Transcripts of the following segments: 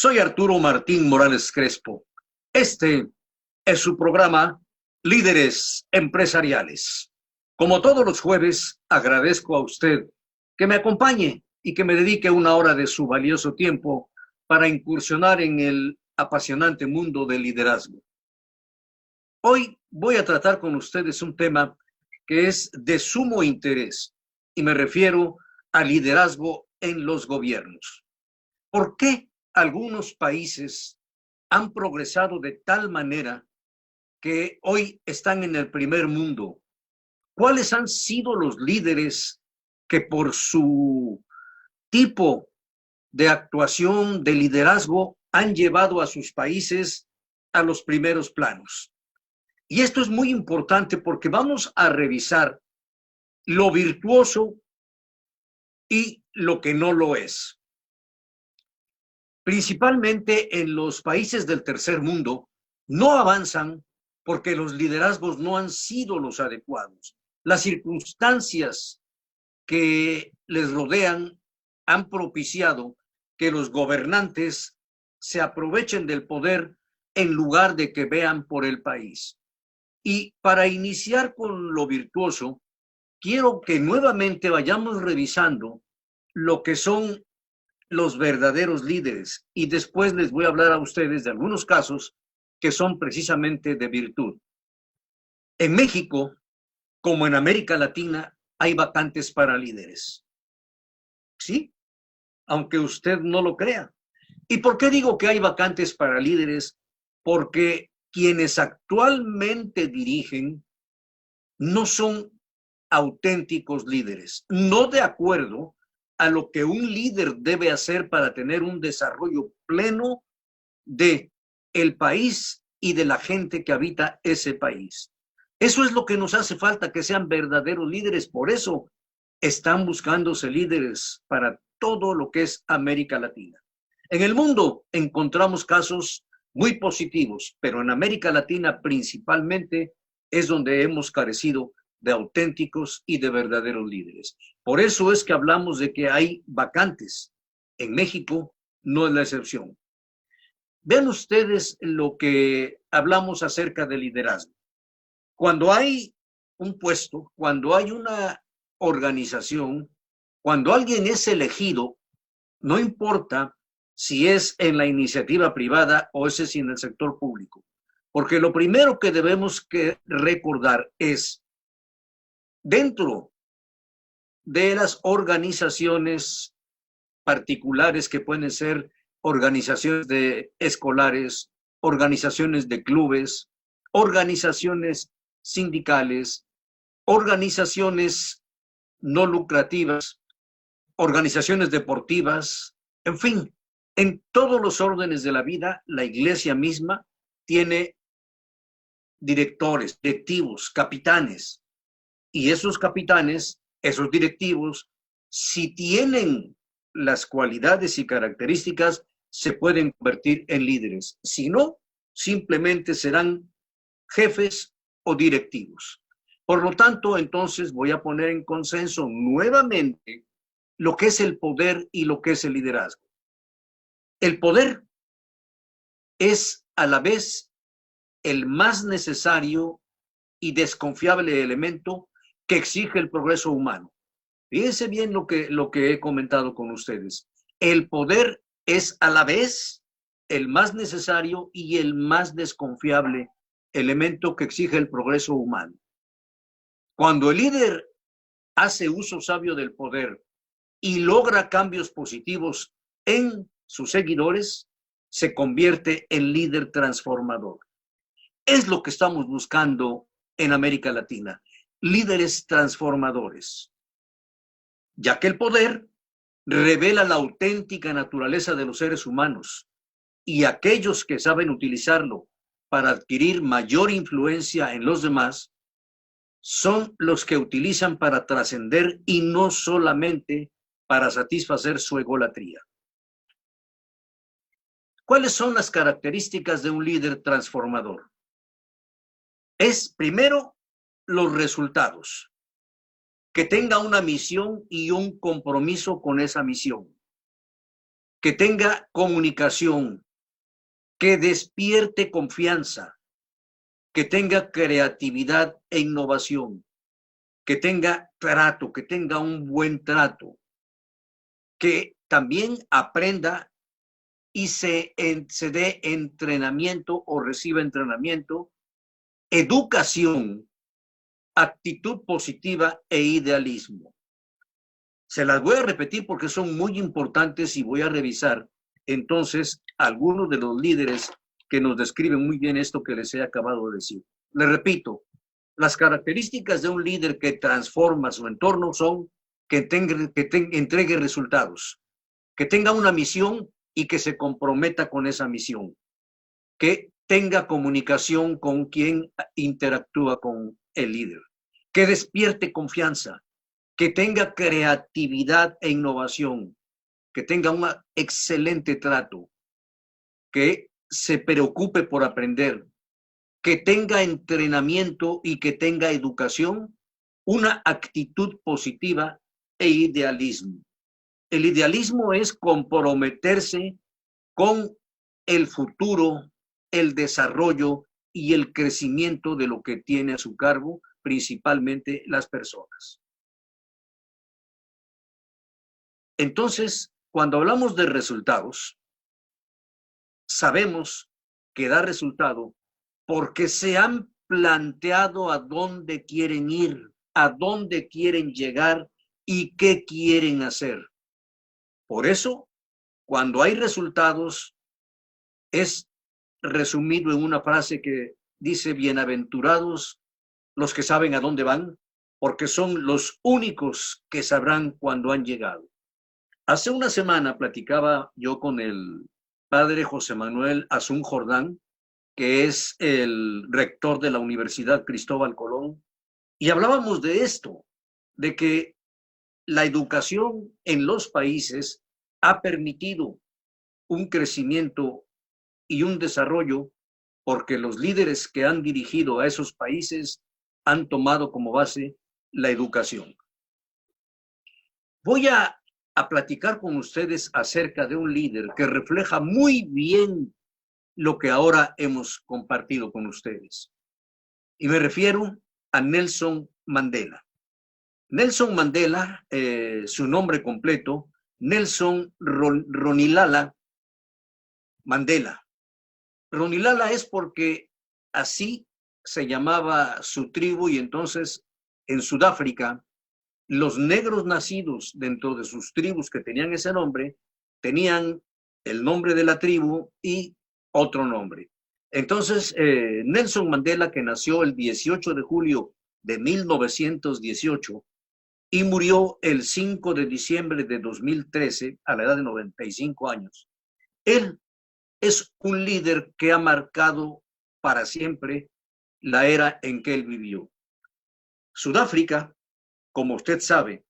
Soy Arturo Martín Morales Crespo. Este es su programa Líderes Empresariales. Como todos los jueves, agradezco a usted que me acompañe y que me dedique una hora de su valioso tiempo para incursionar en el apasionante mundo del liderazgo. Hoy voy a tratar con ustedes un tema que es de sumo interés y me refiero al liderazgo en los gobiernos. ¿Por qué algunos países han progresado de tal manera que hoy están en el primer mundo? ¿Cuáles han sido los líderes que por su tipo de actuación, de liderazgo, han llevado a sus países a los primeros planos? Y esto es muy importante porque vamos a revisar lo virtuoso y lo que no lo es. Principalmente en los países del tercer mundo, no avanzan porque los liderazgos no han sido los adecuados. Las circunstancias que les rodean han propiciado que los gobernantes se aprovechen del poder en lugar de que vean por el país. Y para iniciar con lo virtuoso, quiero que nuevamente vayamos revisando lo que son los verdaderos líderes y después les voy a hablar a ustedes de algunos casos que son precisamente de virtud. En México, como en América Latina, hay vacantes para líderes. ¿Sí? Aunque usted no lo crea. ¿Y por qué digo que hay vacantes para líderes? Porque quienes actualmente dirigen no son auténticos líderes, no de acuerdo a lo que un líder debe hacer para tener un desarrollo pleno de el país y de la gente que habita ese país. Eso es lo que nos hace falta, que sean verdaderos líderes. Por eso están buscándose líderes para todo lo que es América Latina. En el mundo encontramos casos muy positivos, pero en América Latina principalmente es donde hemos carecido de auténticos y de verdaderos líderes. Por eso es que hablamos de que hay vacantes. En México no es la excepción. Vean ustedes lo que hablamos acerca de liderazgo. Cuando hay un puesto, cuando hay una organización, cuando alguien es elegido, no importa si es en la iniciativa privada o es en el sector público, porque lo primero que debemos que recordar es dentro de las organizaciones particulares que pueden ser organizaciones de escolares, organizaciones de clubes, organizaciones sindicales, organizaciones no lucrativas, organizaciones deportivas, en fin, en todos los órdenes de la vida, la iglesia misma tiene directores, directivos, capitanes, y esos capitanes, esos directivos, si tienen las cualidades y características, se pueden convertir en líderes. Si no, simplemente serán jefes o directivos. Por lo tanto, entonces voy a poner en consenso nuevamente lo que es el poder y lo que es el liderazgo. El poder es a la vez el más necesario y desconfiable elemento que exige el progreso humano. Fíjense bien lo que he comentado con ustedes. El poder es a la vez el más necesario y el más desconfiable elemento que exige el progreso humano. Cuando el líder hace uso sabio del poder y logra cambios positivos en sus seguidores, se convierte en líder transformador. Es lo que estamos buscando en América Latina, líderes transformadores, ya que el poder revela la auténtica naturaleza de los seres humanos y aquellos que saben utilizarlo para adquirir mayor influencia en los demás son los que utilizan para trascender y no solamente para satisfacer su egolatría. ¿Cuáles son las características de un líder transformador? Es primero los resultados, que tenga una misión y un compromiso con esa misión, que tenga comunicación, que despierte confianza, que tenga creatividad e innovación, que tenga trato, que tenga un buen trato, que también aprenda y se dé entrenamiento o reciba entrenamiento, educación, actitud positiva e idealismo. Se las voy a repetir porque son muy importantes y voy a revisar entonces algunos de los líderes que nos describen muy bien esto que les he acabado de decir. Les repito, las características de un líder que transforma su entorno son que entregue resultados, que tenga una misión y que se comprometa con esa misión, que tenga comunicación con quien interactúa con el líder, que despierte confianza, que tenga creatividad e innovación, que tenga un excelente trato, que se preocupe por aprender, que tenga entrenamiento y que tenga educación, una actitud positiva e idealismo. El idealismo es comprometerse con el futuro, el desarrollo y el crecimiento de lo que tiene a su cargo, principalmente las personas. Entonces, cuando hablamos de resultados, sabemos que da resultado porque se han planteado a dónde quieren ir, a dónde quieren llegar y qué quieren hacer. Por eso, cuando hay resultados, es resumido en una frase que dice: bienaventurados los que saben a dónde van, porque son los únicos que sabrán cuándo han llegado. Hace una semana platicaba yo con el padre José Manuel Azún Jordán, que es el rector de la Universidad Cristóbal Colón, y hablábamos de esto, de que la educación en los países ha permitido un crecimiento y un desarrollo porque los líderes que han dirigido a esos países han tomado como base la educación. Voy a platicar con ustedes acerca de un líder que refleja muy bien lo que ahora hemos compartido con ustedes. Y me refiero a Nelson Mandela. Nelson Mandela, su nombre completo, Nelson Rolihlahla Mandela. Rolihlahla es porque así se llamaba su tribu, y entonces en Sudáfrica los negros nacidos dentro de sus tribus que tenían ese nombre tenían el nombre de la tribu y otro nombre. Entonces, Nelson Mandela, que nació el 18 de julio de 1918 y murió el 5 de diciembre de 2013 a la edad de 95 años, él es un líder que ha marcado para siempre la era en que él vivió. Sudáfrica, como usted sabe,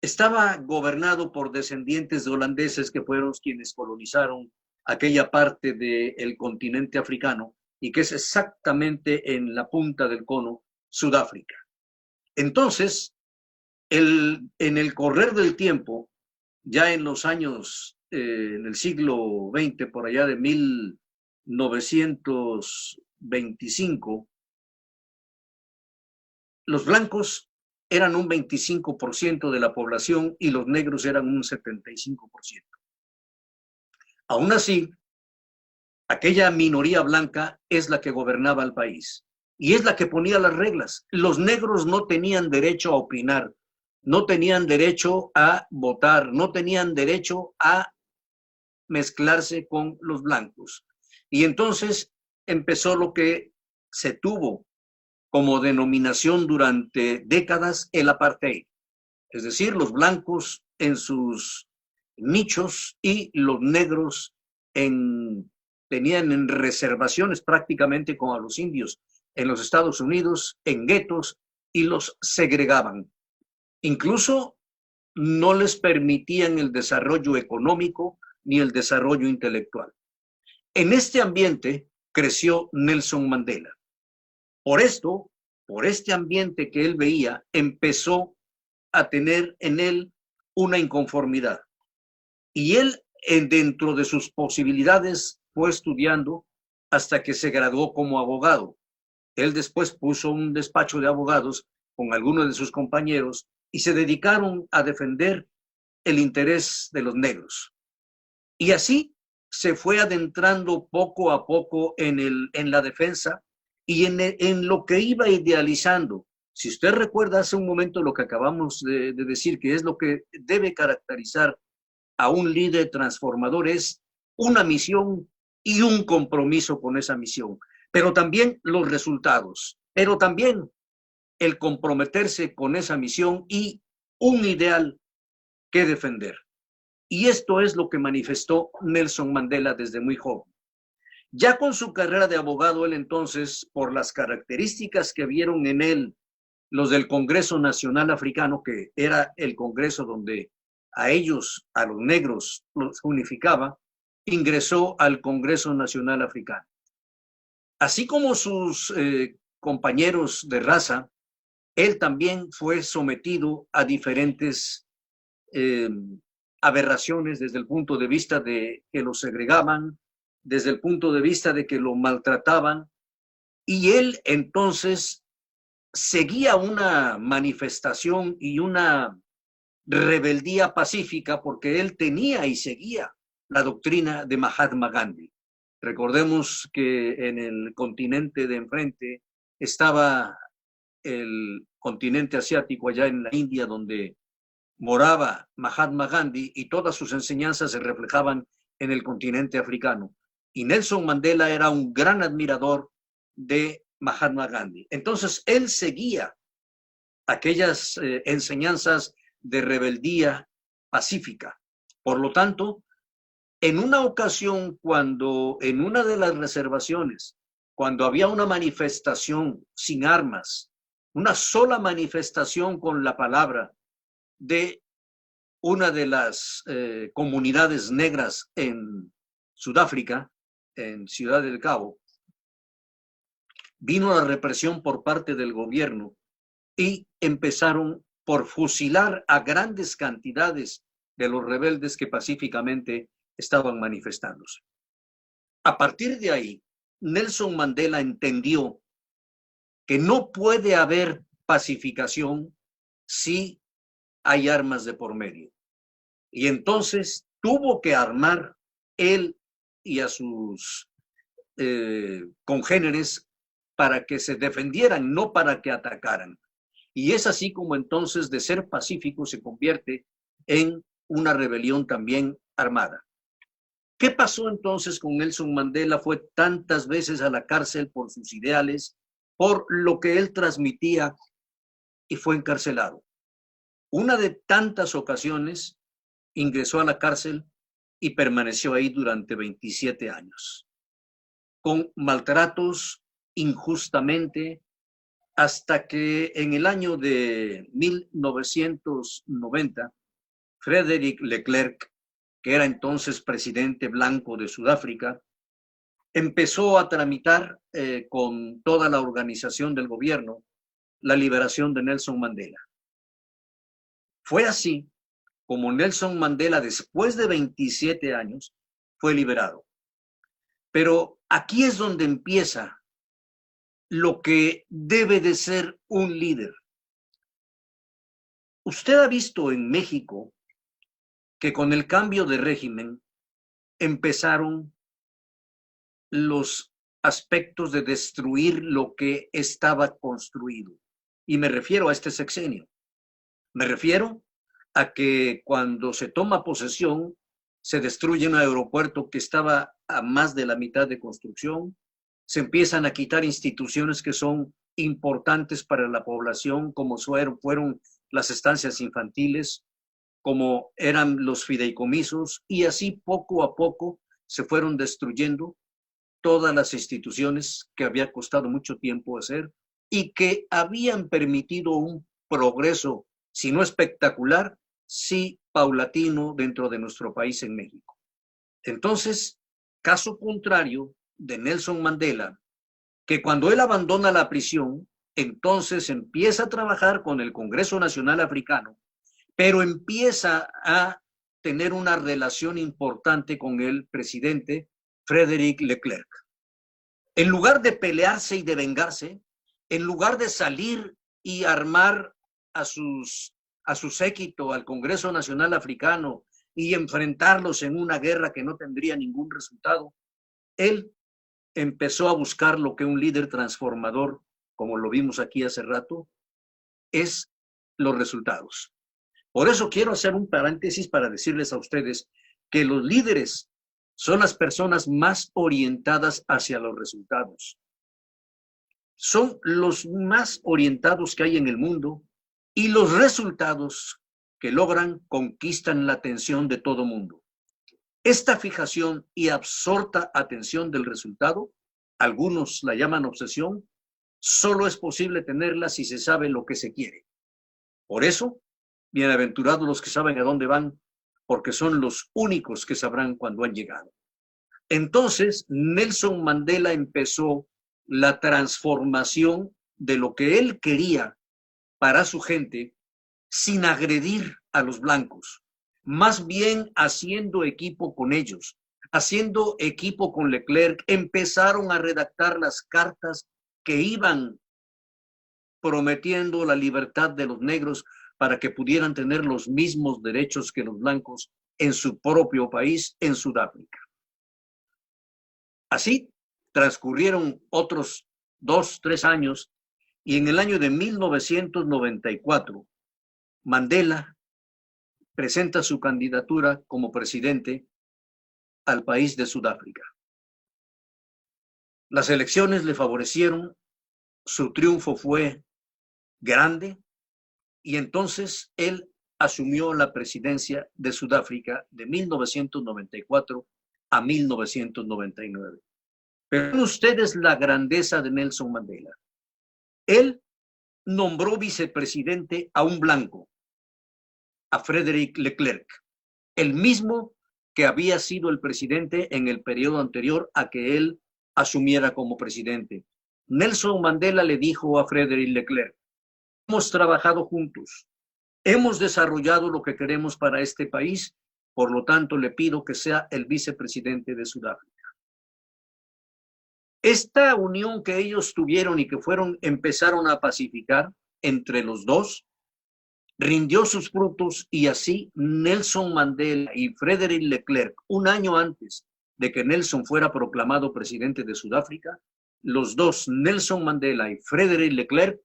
estaba gobernado por descendientes de holandeses que fueron quienes colonizaron aquella parte del continente africano y que es exactamente en la punta del cono, Sudáfrica. Entonces, en el correr del tiempo, ya en los años, en el siglo XX, por allá de 1925, los blancos eran un 25% de la población y los negros eran un 75%. Aún así, aquella minoría blanca es la que gobernaba el país y es la que ponía las reglas. Los negros no tenían derecho a opinar, no tenían derecho a votar, no tenían derecho a mezclarse con los blancos. Y entonces empezó lo que se tuvo como denominación durante décadas, el apartheid. Es decir, los blancos en sus nichos y los negros tenían en reservaciones prácticamente como a los indios en los Estados Unidos, en guetos, y los segregaban. Incluso no les permitían el desarrollo económico ni el desarrollo intelectual. En este ambiente creció Nelson Mandela. Por esto, por este ambiente que él veía, empezó a tener en él una inconformidad. Y él dentro de sus posibilidades fue estudiando hasta que se graduó como abogado. Él después puso un despacho de abogados con algunos de sus compañeros y se dedicaron a defender el interés de los negros. Y así se fue adentrando poco a poco en la defensa y en lo que iba idealizando. Si usted recuerda hace un momento lo que acabamos de decir, que es lo que debe caracterizar a un líder transformador, es una misión y un compromiso con esa misión, pero también los resultados, pero también el comprometerse con esa misión y un ideal que defender. Y esto es lo que manifestó Nelson Mandela desde muy joven. Ya con su carrera de abogado, él entonces, por las características que vieron en él los del Congreso Nacional Africano, que era el congreso donde a ellos, a los negros, los unificaba, ingresó al Congreso Nacional Africano. Así como sus compañeros de raza, él también fue sometido a diferentes aberraciones desde el punto de vista de que lo segregaban, desde el punto de vista de que lo maltrataban, y él entonces seguía una manifestación y una rebeldía pacífica porque él tenía y seguía la doctrina de Mahatma Gandhi. Recordemos que en el continente de enfrente estaba el continente asiático, allá en la India, donde moraba Mahatma Gandhi, y todas sus enseñanzas se reflejaban en el continente africano. Y Nelson Mandela era un gran admirador de Mahatma Gandhi. Entonces, él seguía aquellas enseñanzas de rebeldía pacífica. Por lo tanto, en una ocasión, cuando en una de las reservaciones, cuando había una manifestación sin armas, una sola manifestación con la palabra de una de las comunidades negras en Sudáfrica, en Ciudad del Cabo, vino la represión por parte del gobierno y empezaron por fusilar a grandes cantidades de los rebeldes que pacíficamente estaban manifestándose. A partir de ahí, Nelson Mandela entendió que no puede haber pacificación si hay armas de por medio. Y entonces tuvo que armar él y a sus congéneres para que se defendieran, no para que atacaran. Y es así como entonces de ser pacífico se convierte en una rebelión también armada. ¿Qué pasó entonces con Nelson Mandela? Fue tantas veces a la cárcel por sus ideales, por lo que él transmitía, y fue encarcelado. Una de tantas ocasiones ingresó a la cárcel y permaneció ahí durante 27 años, con maltratos injustamente, hasta que en el año de 1990, Frédéric Leclerc, que era entonces presidente blanco de Sudáfrica, empezó a tramitar con toda la organización del gobierno la liberación de Nelson Mandela. Fue así como Nelson Mandela, después de 27 años, fue liberado. Pero aquí es donde empieza lo que debe de ser un líder. Usted ha visto en México que con el cambio de régimen empezaron los aspectos de destruir lo que estaba construido. Y me refiero a este sexenio. Me refiero a que cuando se toma posesión, se destruye un aeropuerto que estaba a más de la mitad de construcción, se empiezan a quitar instituciones que son importantes para la población, como fueron las estancias infantiles, como eran los fideicomisos, y así poco a poco se fueron destruyendo todas las instituciones que había costado mucho tiempo hacer y que habían permitido un progreso, si no espectacular, sí paulatino dentro de nuestro país en México. Entonces, caso contrario de Nelson Mandela, que cuando él abandona la prisión, entonces empieza a trabajar con el Congreso Nacional Africano, pero empieza a tener una relación importante con el presidente Frédéric Leclerc. En lugar de pelearse y de vengarse, en lugar de salir y armar a su séquito, al Congreso Nacional Africano, y enfrentarlos en una guerra que no tendría ningún resultado, él empezó a buscar lo que un líder transformador, como lo vimos aquí hace rato, es los resultados. Por eso quiero hacer un paréntesis para decirles a ustedes que los líderes son las personas más orientadas hacia los resultados. Son los más orientados que hay en el mundo y los resultados que logran conquistan la atención de todo mundo. Esta fijación y absorta atención del resultado, algunos la llaman obsesión, solo es posible tenerla si se sabe lo que se quiere. Por eso, bienaventurados los que saben a dónde van, porque son los únicos que sabrán cuándo han llegado. Entonces, Nelson Mandela empezó la transformación de lo que él quería para su gente sin agredir a los blancos, más bien haciendo equipo con ellos, haciendo equipo con Leclerc. Empezaron a redactar las cartas que iban prometiendo la libertad de los negros para que pudieran tener los mismos derechos que los blancos en su propio país, en Sudáfrica. Así transcurrieron otros 2, 3 años y en el año de 1994 Mandela presenta su candidatura como presidente al país de Sudáfrica. Las elecciones le favorecieron, su triunfo fue grande y entonces él asumió la presidencia de Sudáfrica de 1994 a 1999. Pero ven ustedes la grandeza de Nelson Mandela. Él nombró vicepresidente a un blanco, a Frédéric Leclerc, el mismo que había sido el presidente en el periodo anterior a que él asumiera como presidente. Nelson Mandela le dijo a Frédéric Leclerc: hemos trabajado juntos, hemos desarrollado lo que queremos para este país, por lo tanto le pido que sea el vicepresidente de Sudáfrica. Esta unión que ellos tuvieron y que empezaron a pacificar entre los dos, rindió sus frutos y así Nelson Mandela y Frédéric Leclerc, un año antes de que Nelson fuera proclamado presidente de Sudáfrica, los dos, Nelson Mandela y Frédéric Leclerc,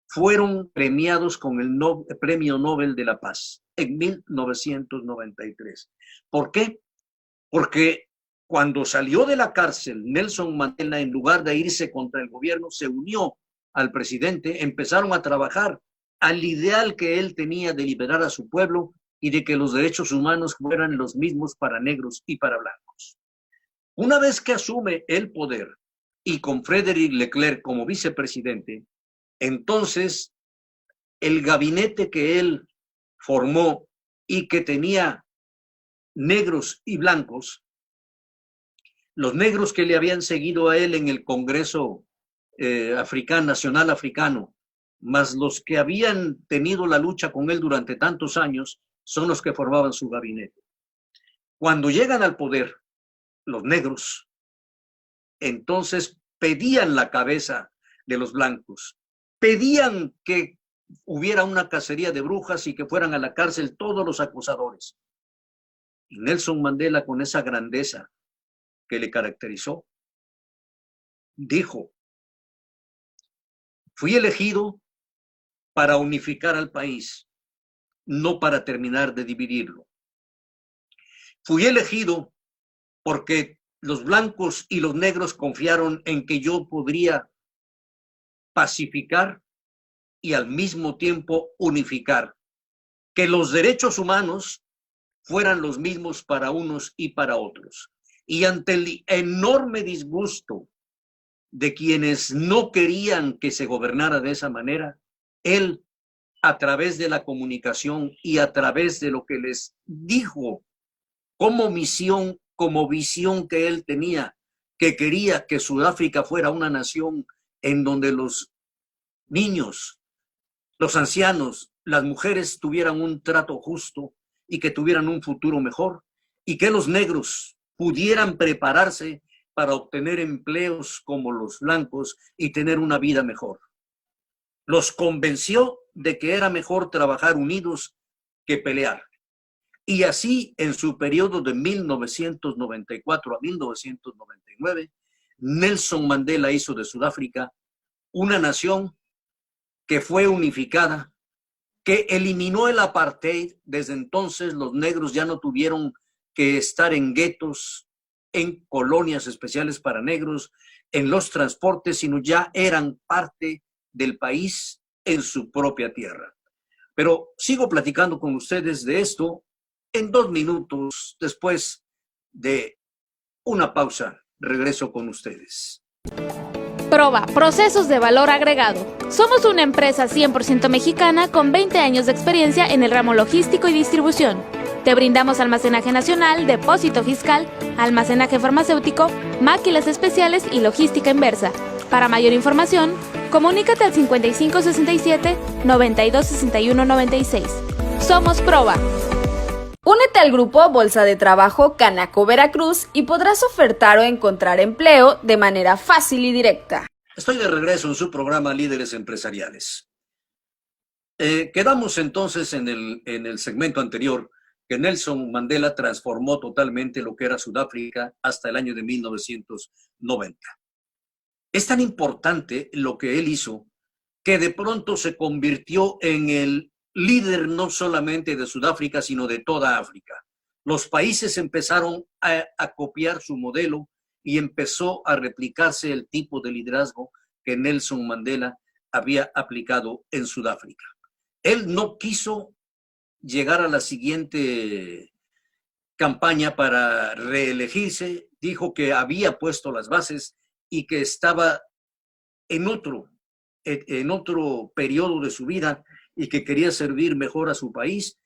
fueron premiados con el Premio Nobel de la Paz en 1993. ¿Por qué? Porque cuando salió de la cárcel, Nelson Mandela, en lugar de irse contra el gobierno, se unió al presidente, empezaron a trabajar al ideal que él tenía de liberar a su pueblo y de que los derechos humanos fueran los mismos para negros y para blancos. Una vez que asume el poder y con Frédéric Leclerc como vicepresidente, entonces el gabinete que él formó y que tenía negros y blancos, los negros que le habían seguido a él en el Congreso Nacional Africano, más los que habían tenido la lucha con él durante tantos años, son los que formaban su gabinete. Cuando llegan al poder, los negros, entonces pedían la cabeza de los blancos, pedían que hubiera una cacería de brujas y que fueran a la cárcel todos los acusadores. Y Nelson Mandela, con esa grandeza que le caracterizó, dijo: fui elegido para unificar al país, no para terminar de dividirlo. Fui elegido porque los blancos y los negros confiaron en que yo podría pacificar y al mismo tiempo unificar, que los derechos humanos fueran los mismos para unos y para otros. Y ante el enorme disgusto de quienes no querían que se gobernara de esa manera, él, a través de la comunicación y a través de lo que les dijo como misión, como visión que él tenía, que quería que Sudáfrica fuera una nación en donde los niños, los ancianos, las mujeres tuvieran un trato justo y que tuvieran un futuro mejor y que los negros pudieran prepararse para obtener empleos como los blancos y tener una vida mejor. Los convenció de que era mejor trabajar unidos que pelear. Y así, en su periodo de 1994 a 1999, Nelson Mandela hizo de Sudáfrica una nación que fue unificada, que eliminó el apartheid. Desde entonces los negros ya no tuvieron que estar en guetos, en colonias especiales para negros, en los transportes, sino ya eran parte del país en su propia tierra. Pero sigo platicando con ustedes de esto en 2 minutos después de una pausa. Regreso con ustedes. Proba, procesos de valor agregado. Somos una empresa 100% mexicana con 20 años de experiencia en el ramo logístico y distribución. Te brindamos almacenaje nacional, depósito fiscal, almacenaje farmacéutico, máquinas especiales y logística inversa. Para mayor información, comunícate al 5567-926196. Somos Proba. Únete al grupo Bolsa de Trabajo Canaco Veracruz y podrás ofertar o encontrar empleo de manera fácil y directa. Estoy de regreso en su programa Líderes Empresariales. Quedamos entonces en el segmento anterior que Nelson Mandela transformó totalmente lo que era Sudáfrica hasta el año de 1990. Es tan importante lo que él hizo que de pronto se convirtió en el líder no solamente de Sudáfrica, sino de toda África. Los países empezaron a copiar su modelo y empezó a replicarse el tipo de liderazgo que Nelson Mandela había aplicado en Sudáfrica. Él no quiso llegar a la siguiente campaña para reelegirse, dijo que había puesto las bases y que estaba en otro periodo de su vida y que quería servir mejor a su país,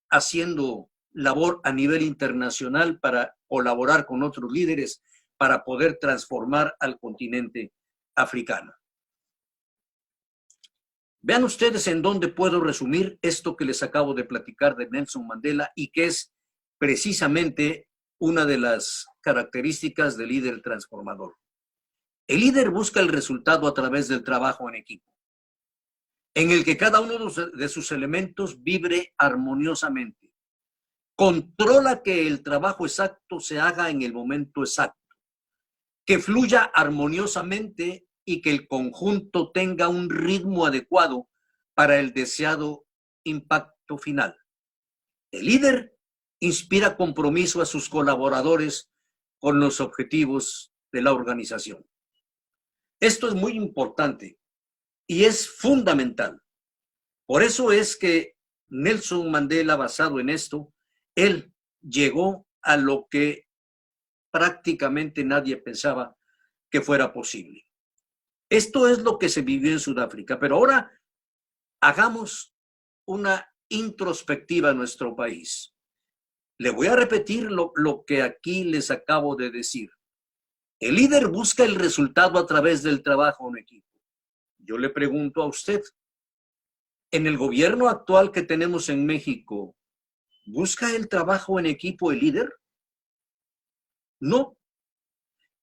haciendo labor a nivel internacional para colaborar con otros líderes para poder transformar al continente africano. Vean ustedes en dónde puedo resumir esto que les acabo de platicar de Nelson Mandela y que es precisamente una de las características del líder transformador. El líder busca el resultado a través del trabajo en equipo, en el que cada uno de sus elementos vibre armoniosamente. Controla que el trabajo exacto se haga en el momento exacto, que fluya armoniosamente y que el conjunto tenga un ritmo adecuado para el deseado impacto final. El líder inspira compromiso a sus colaboradores con los objetivos de la organización. Esto es muy importante y es fundamental. Por eso es que Nelson Mandela, basado en esto, él llegó a lo que prácticamente nadie pensaba que fuera posible. Esto es lo que se vivió en Sudáfrica, pero ahora hagamos una introspectiva a nuestro país. Le voy a repetir lo que aquí les acabo de decir. El líder busca el resultado a través del trabajo en equipo. Yo le pregunto a usted, ¿en el gobierno actual que tenemos en México, busca el trabajo en equipo el líder? No.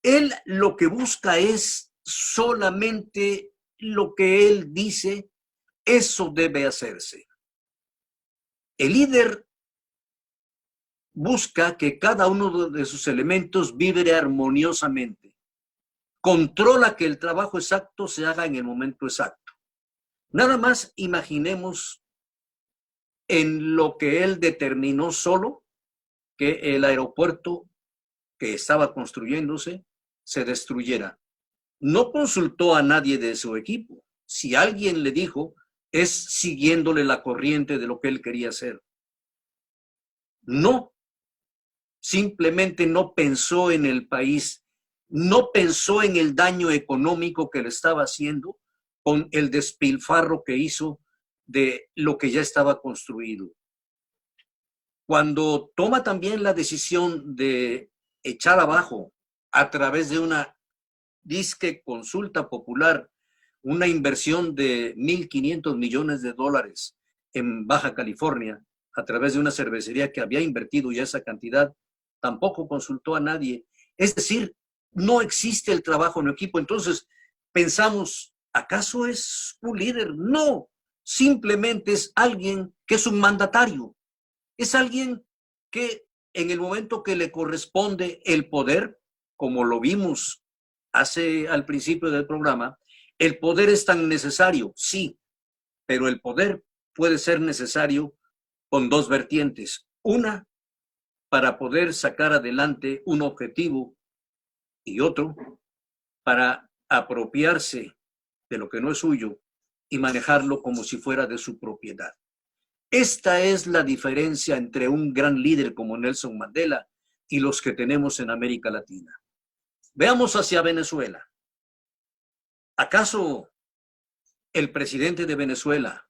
Él lo que busca es solamente lo que él dice, eso debe hacerse. El líder busca que cada uno de sus elementos vibre armoniosamente. Controla que el trabajo exacto se haga en el momento exacto. Nada más imaginemos en lo que él determinó solo, que el aeropuerto que estaba construyéndose se destruyera. No consultó a nadie de su equipo. Si alguien le dijo, es siguiéndole la corriente de lo que él quería hacer. No, simplemente no pensó en el país, no pensó en el daño económico que le estaba haciendo con el despilfarro que hizo de lo que ya estaba construido. Cuando toma también la decisión de echar abajo a través de una disque consulta popular, una inversión de $1,500 millones en Baja California, a través de una cervecería que había invertido ya esa cantidad, tampoco consultó a nadie. Es decir, no existe el trabajo en equipo. Entonces pensamos, ¿acaso es un líder? No, simplemente es alguien que es un mandatario. Es alguien que en el momento que le corresponde el poder, como lo vimos al principio del programa, el poder es tan necesario, sí, pero el poder puede ser necesario con dos vertientes. Una, para poder sacar adelante un objetivo, y otro, para apropiarse de lo que no es suyo y manejarlo como si fuera de su propiedad. Esta es la diferencia entre un gran líder como Nelson Mandela y los que tenemos en América Latina. Veamos hacia Venezuela. ¿Acaso el presidente de Venezuela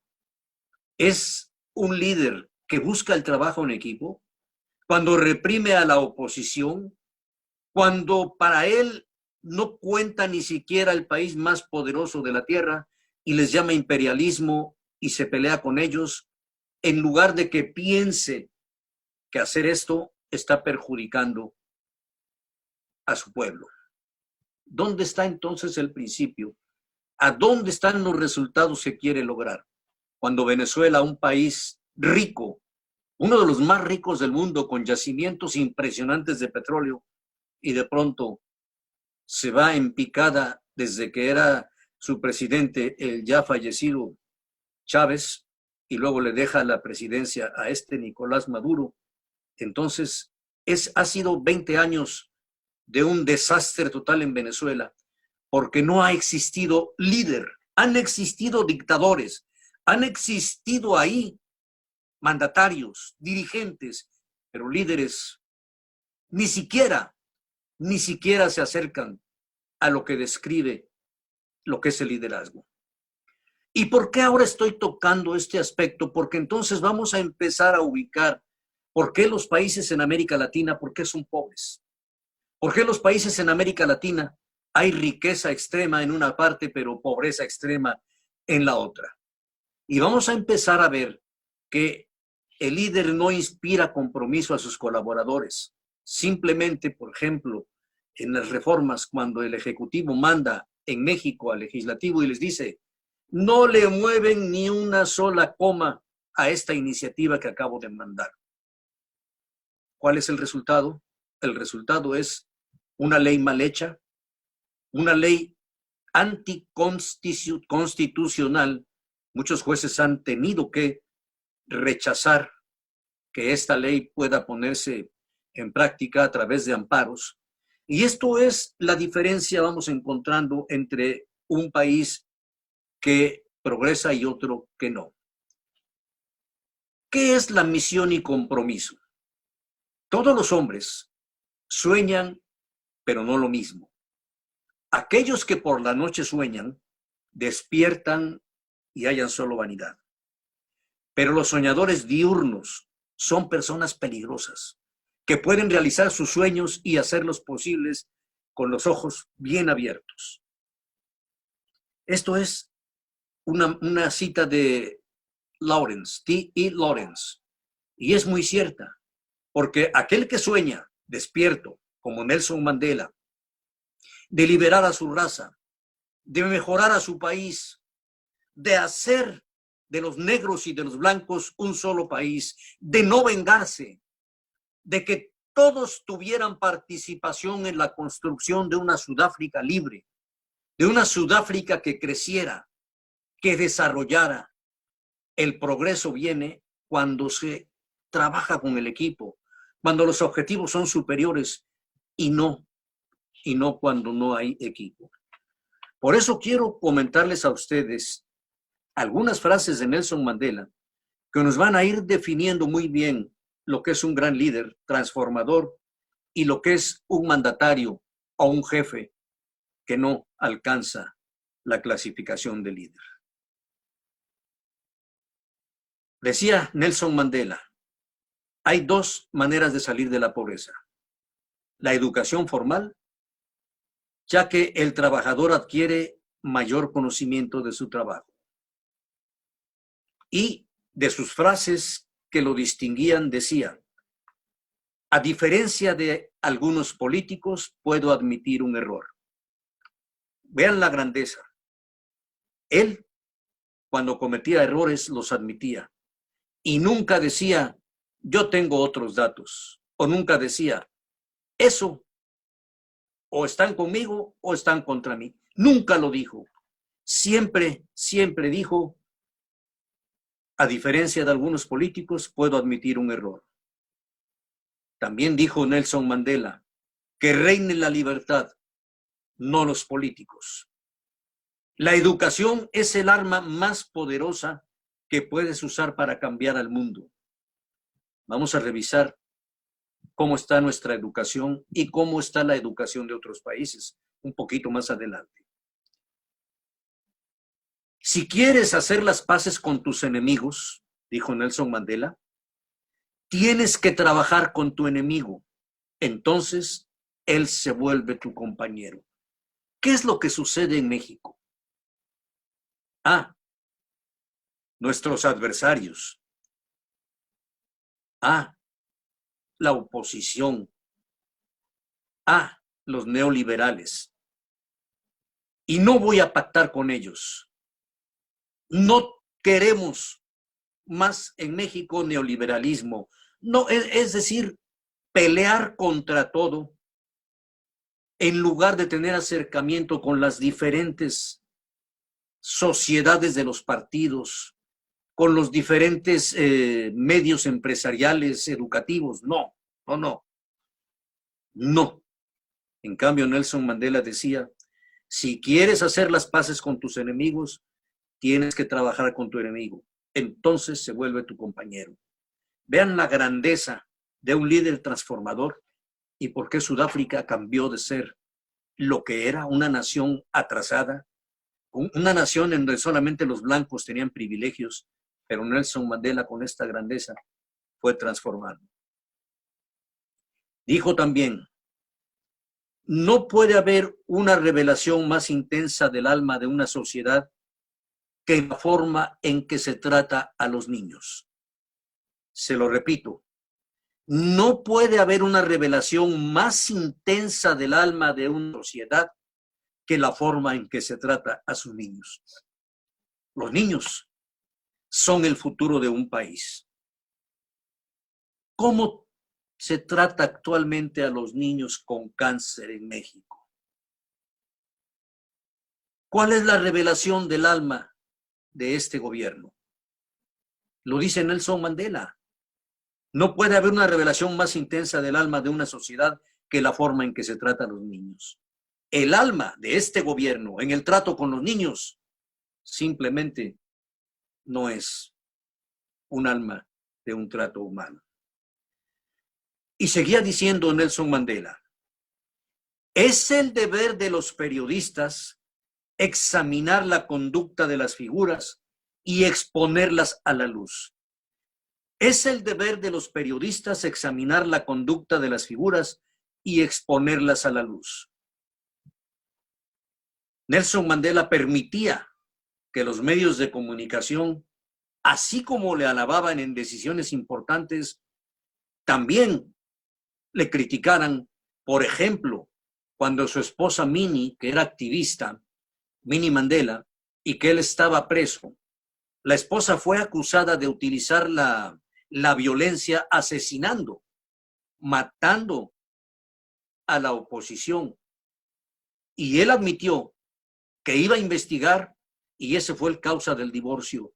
es un líder que busca el trabajo en equipo? Cuando reprime a la oposición, cuando para él no cuenta ni siquiera el país más poderoso de la tierra y les llama imperialismo y se pelea con ellos, en lugar de que piense que hacer esto está perjudicando a su pueblo. ¿Dónde está entonces el principio? ¿A dónde están los resultados que quiere lograr? Cuando Venezuela, un país rico, uno de los más ricos del mundo, con yacimientos impresionantes de petróleo, y de pronto se va en picada desde que era su presidente, el ya fallecido Chávez, y luego le deja la presidencia a Nicolás Maduro. Entonces, ha sido 20 años de un desastre total en Venezuela, porque no ha existido líder. Han existido dictadores, han existido ahí mandatarios, dirigentes, pero líderes ni siquiera se acercan a lo que describe lo que es el liderazgo. ¿Y por qué ahora estoy tocando este aspecto? Porque entonces vamos a empezar a ubicar por qué los países en América Latina, por qué son pobres. ¿Por qué los países en América Latina hay riqueza extrema en una parte, pero pobreza extrema en la otra? Y vamos a empezar a ver que el líder no inspira compromiso a sus colaboradores. Simplemente, por ejemplo, en las reformas, cuando el Ejecutivo manda en México al Legislativo y les dice, no le mueven ni una sola coma a esta iniciativa que acabo de mandar. ¿Cuál es el resultado? El resultado es una ley mal hecha, una ley anticonstitucional. Muchos jueces han tenido que rechazar que esta ley pueda ponerse en práctica a través de amparos. Y esto es la diferencia, vamos encontrando entre un país que progresa y otro que no. ¿Qué es la misión y compromiso? Todos los hombres sueñan, pero no lo mismo. Aquellos que por la noche sueñan, despiertan y hallan solo vanidad. Pero los soñadores diurnos son personas peligrosas, que pueden realizar sus sueños y hacerlos posibles con los ojos bien abiertos. Esto es una cita de Lawrence, T.E. Lawrence, y es muy cierta, porque aquel que sueña despierto, como Nelson Mandela, de liberar a su raza, de mejorar a su país, de hacer de los negros y de los blancos un solo país, de no vengarse, de que todos tuvieran participación en la construcción de una Sudáfrica libre, de una Sudáfrica que creciera, que desarrollara. El progreso viene cuando se trabaja con el equipo, cuando los objetivos son superiores y no cuando no hay equipo. Por eso quiero comentarles a ustedes algunas frases de Nelson Mandela que nos van a ir definiendo muy bien lo que es un gran líder transformador y lo que es un mandatario o un jefe que no alcanza la clasificación de líder. Decía Nelson Mandela, hay dos maneras de salir de la pobreza. La educación formal, ya que el trabajador adquiere mayor conocimiento de su trabajo. Y de sus frases que lo distinguían decía: a diferencia de algunos políticos, puedo admitir un error. Vean la grandeza. Él, cuando cometía errores, los admitía. Y nunca decía, yo tengo otros datos. O nunca decía, eso, o están conmigo o están contra mí. Nunca lo dijo. Siempre dijo, a diferencia de algunos políticos, puedo admitir un error. También dijo Nelson Mandela, que reine la libertad, no los políticos. La educación es el arma más poderosa que puedes usar para cambiar al mundo. Vamos a revisar cómo está nuestra educación y cómo está la educación de otros países un poquito más adelante. Si quieres hacer las paces con tus enemigos, dijo Nelson Mandela, tienes que trabajar con tu enemigo. Entonces, él se vuelve tu compañero. ¿Qué es lo que sucede en México? Nuestros adversarios. La oposición. Los neoliberales. Y no voy a pactar con ellos. No queremos más en México neoliberalismo. No, es decir, pelear contra todo en lugar de tener acercamiento con las diferentes sociedades de los partidos, con los diferentes medios empresariales, educativos. No. En cambio, Nelson Mandela decía, si quieres hacer las paces con tus enemigos, tienes que trabajar con tu enemigo. Entonces se vuelve tu compañero. Vean la grandeza de un líder transformador y por qué Sudáfrica cambió de ser lo que era una nación atrasada, una nación en donde solamente los blancos tenían privilegios, pero Nelson Mandela con esta grandeza fue transformado. Dijo también, no puede haber una revelación más intensa del alma de una sociedad que la forma en que se trata a los niños. Se lo repito, no puede haber una revelación más intensa del alma de una sociedad que la forma en que se trata a sus niños. Los niños son el futuro de un país. ¿Cómo se trata actualmente a los niños con cáncer en México? ¿Cuál es la revelación del alma de este gobierno? Lo dice Nelson Mandela. No puede haber una revelación más intensa del alma de una sociedad que la forma en que se trata a los niños. El alma de este gobierno en el trato con los niños simplemente no es un alma de un trato humano. Y seguía diciendo Nelson Mandela, es el deber de los periodistas examinar la conducta de las figuras y exponerlas a la luz. Es el deber de los periodistas examinar la conducta de las figuras y exponerlas a la luz. Nelson Mandela permitía que los medios de comunicación, así como le alababan en decisiones importantes, también le criticaran. Por ejemplo, cuando su esposa Minnie, que era activista, Minnie Mandela, y que él estaba preso, la esposa fue acusada de utilizar la violencia asesinando, matando a la oposición. Y él admitió que iba a investigar y ese fue el causa del divorcio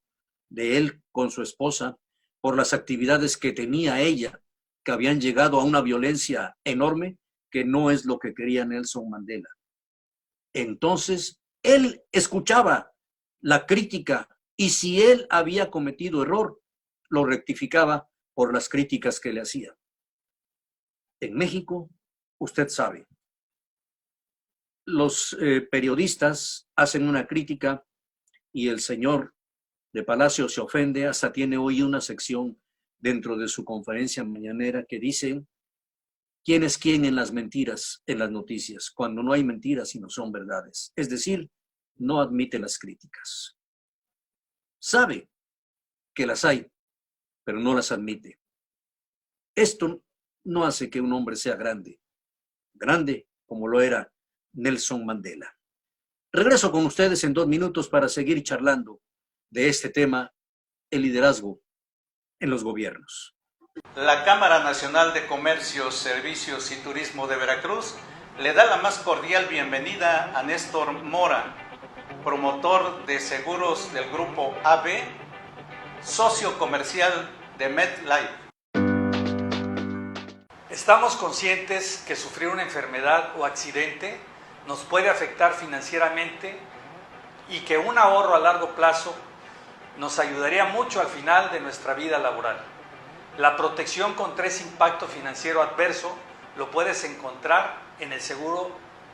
de él con su esposa por las actividades que tenía ella, que habían llegado a una violencia enorme que no es lo que quería Nelson Mandela. Entonces, él escuchaba la crítica y si él había cometido error, lo rectificaba por las críticas que le hacía. En México, usted sabe, los periodistas hacen una crítica y el señor de Palacio se ofende, hasta tiene hoy una sección dentro de su conferencia mañanera que dice quién es quién en las mentiras, en las noticias, cuando no hay mentiras sino son verdades. Es decir, no admite las críticas. Sabe que las hay, pero no las admite. Esto no hace que un hombre sea grande, grande como lo era Nelson Mandela. Regreso con ustedes en 2 minutos para seguir charlando de este tema, el liderazgo en los gobiernos. La Cámara Nacional de Comercio, Servicios y Turismo de Veracruz le da la más cordial bienvenida a Néstor Mora, promotor de seguros del grupo AB, socio comercial de MetLife. Estamos conscientes que sufrir una enfermedad o accidente nos puede afectar financieramente y que un ahorro a largo plazo nos ayudaría mucho al final de nuestra vida laboral. La protección contra ese impacto financiero adverso lo puedes encontrar en el seguro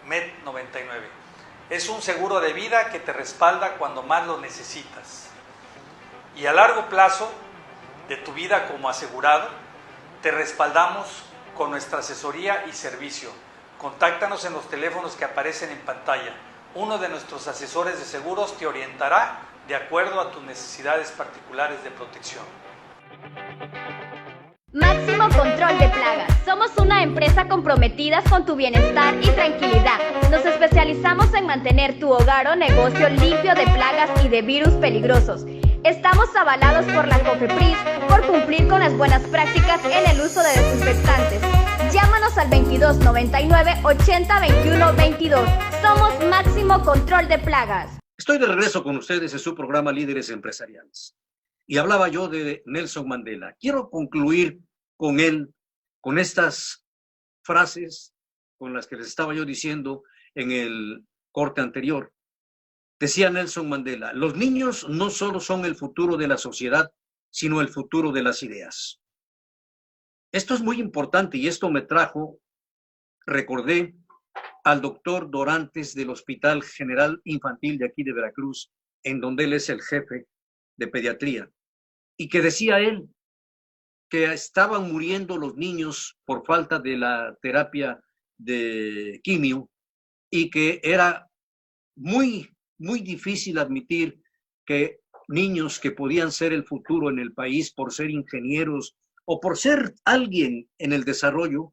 MED99. Es un seguro de vida que te respalda cuando más lo necesitas. Y a largo plazo de tu vida como asegurado, te respaldamos con nuestra asesoría y servicio. Contáctanos en los teléfonos que aparecen en pantalla. Uno de nuestros asesores de seguros te orientará de acuerdo a tus necesidades particulares de protección. Máximo Control de Plagas. Somos una empresa comprometida con tu bienestar y tranquilidad. Nos especializamos en mantener tu hogar o negocio limpio de plagas y de virus peligrosos. Estamos avalados por la COFEPRIS por cumplir con las buenas prácticas en el uso de desinfectantes. Llámanos al 22 99 80 21 22. Somos Máximo Control de Plagas. Estoy de regreso con ustedes en su programa Líderes Empresariales. Y hablaba yo de Nelson Mandela. Quiero concluir con él, con estas frases con las que les estaba yo diciendo en el corte anterior. Decía Nelson Mandela, los niños no solo son el futuro de la sociedad, sino el futuro de las ideas. Esto es muy importante y esto me trajo, recordé al doctor Dorantes del Hospital General Infantil de aquí de Veracruz, en donde él es el jefe de pediatría, y que decía él que estaban muriendo los niños por falta de la terapia de quimio y que era muy difícil admitir que niños que podían ser el futuro en el país por ser ingenieros o por ser alguien en el desarrollo,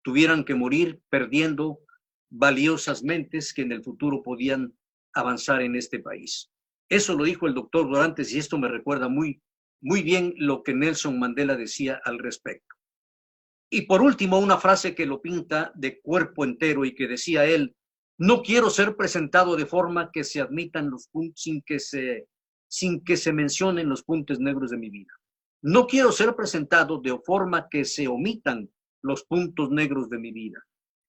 tuvieran que morir perdiendo valiosas mentes que en el futuro podían avanzar en este país. Eso lo dijo el doctor Dorantes y esto me recuerda muy bien lo que Nelson Mandela decía al respecto. Y por último, una frase que lo pinta de cuerpo entero y que decía él, no quiero ser presentado de forma que se admitan los puntos sin que se mencionen los puntos negros de mi vida. No quiero ser presentado de forma que se omitan los puntos negros de mi vida.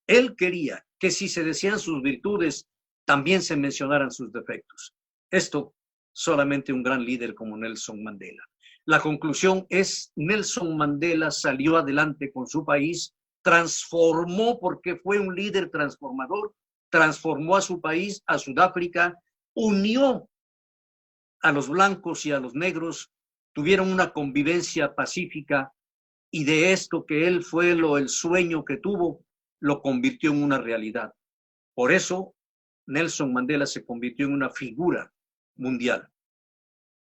Él quería que si se decían sus virtudes, también se mencionaran sus defectos. Esto solamente un gran líder como Nelson Mandela. La conclusión es, Nelson Mandela salió adelante con su país, transformó porque fue un líder transformador, transformó a su país, a Sudáfrica, unió a los blancos y a los negros, tuvieron una convivencia pacífica y de esto que él fue el sueño que tuvo, lo convirtió en una realidad. Por eso, Nelson Mandela se convirtió en una figura mundial.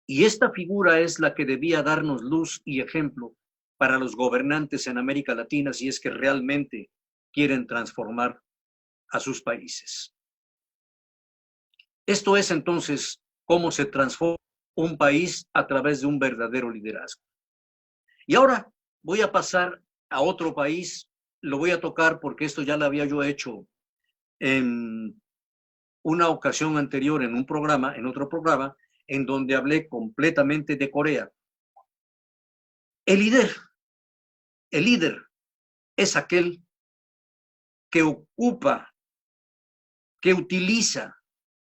Y esta figura es la que debía darnos luz y ejemplo para los gobernantes en América Latina si es que realmente quieren transformar a sus países. Esto es entonces cómo se transforma un país a través de un verdadero liderazgo. Y ahora voy a pasar a otro país, lo voy a tocar porque esto ya lo había yo hecho en una ocasión anterior en otro programa, en donde hablé completamente de Corea. El líder es aquel que ocupa, que utiliza,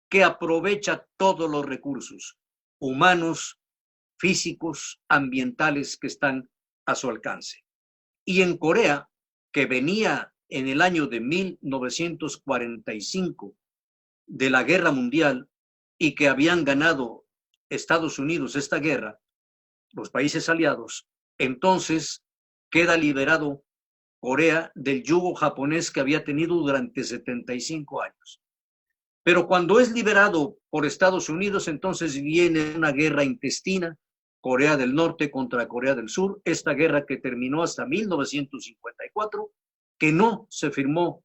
que aprovecha todos los recursos humanos, físicos, ambientales que están a su alcance. Y en Corea, que venía en el año de 1945 de la Guerra Mundial y que habían ganado Estados Unidos esta guerra, los países aliados, entonces queda liberado Corea del yugo japonés que había tenido durante 75 años. Pero cuando es liberado por Estados Unidos, entonces viene una guerra intestina Corea del Norte contra Corea del Sur, esta guerra que terminó hasta 1954, que no se firmó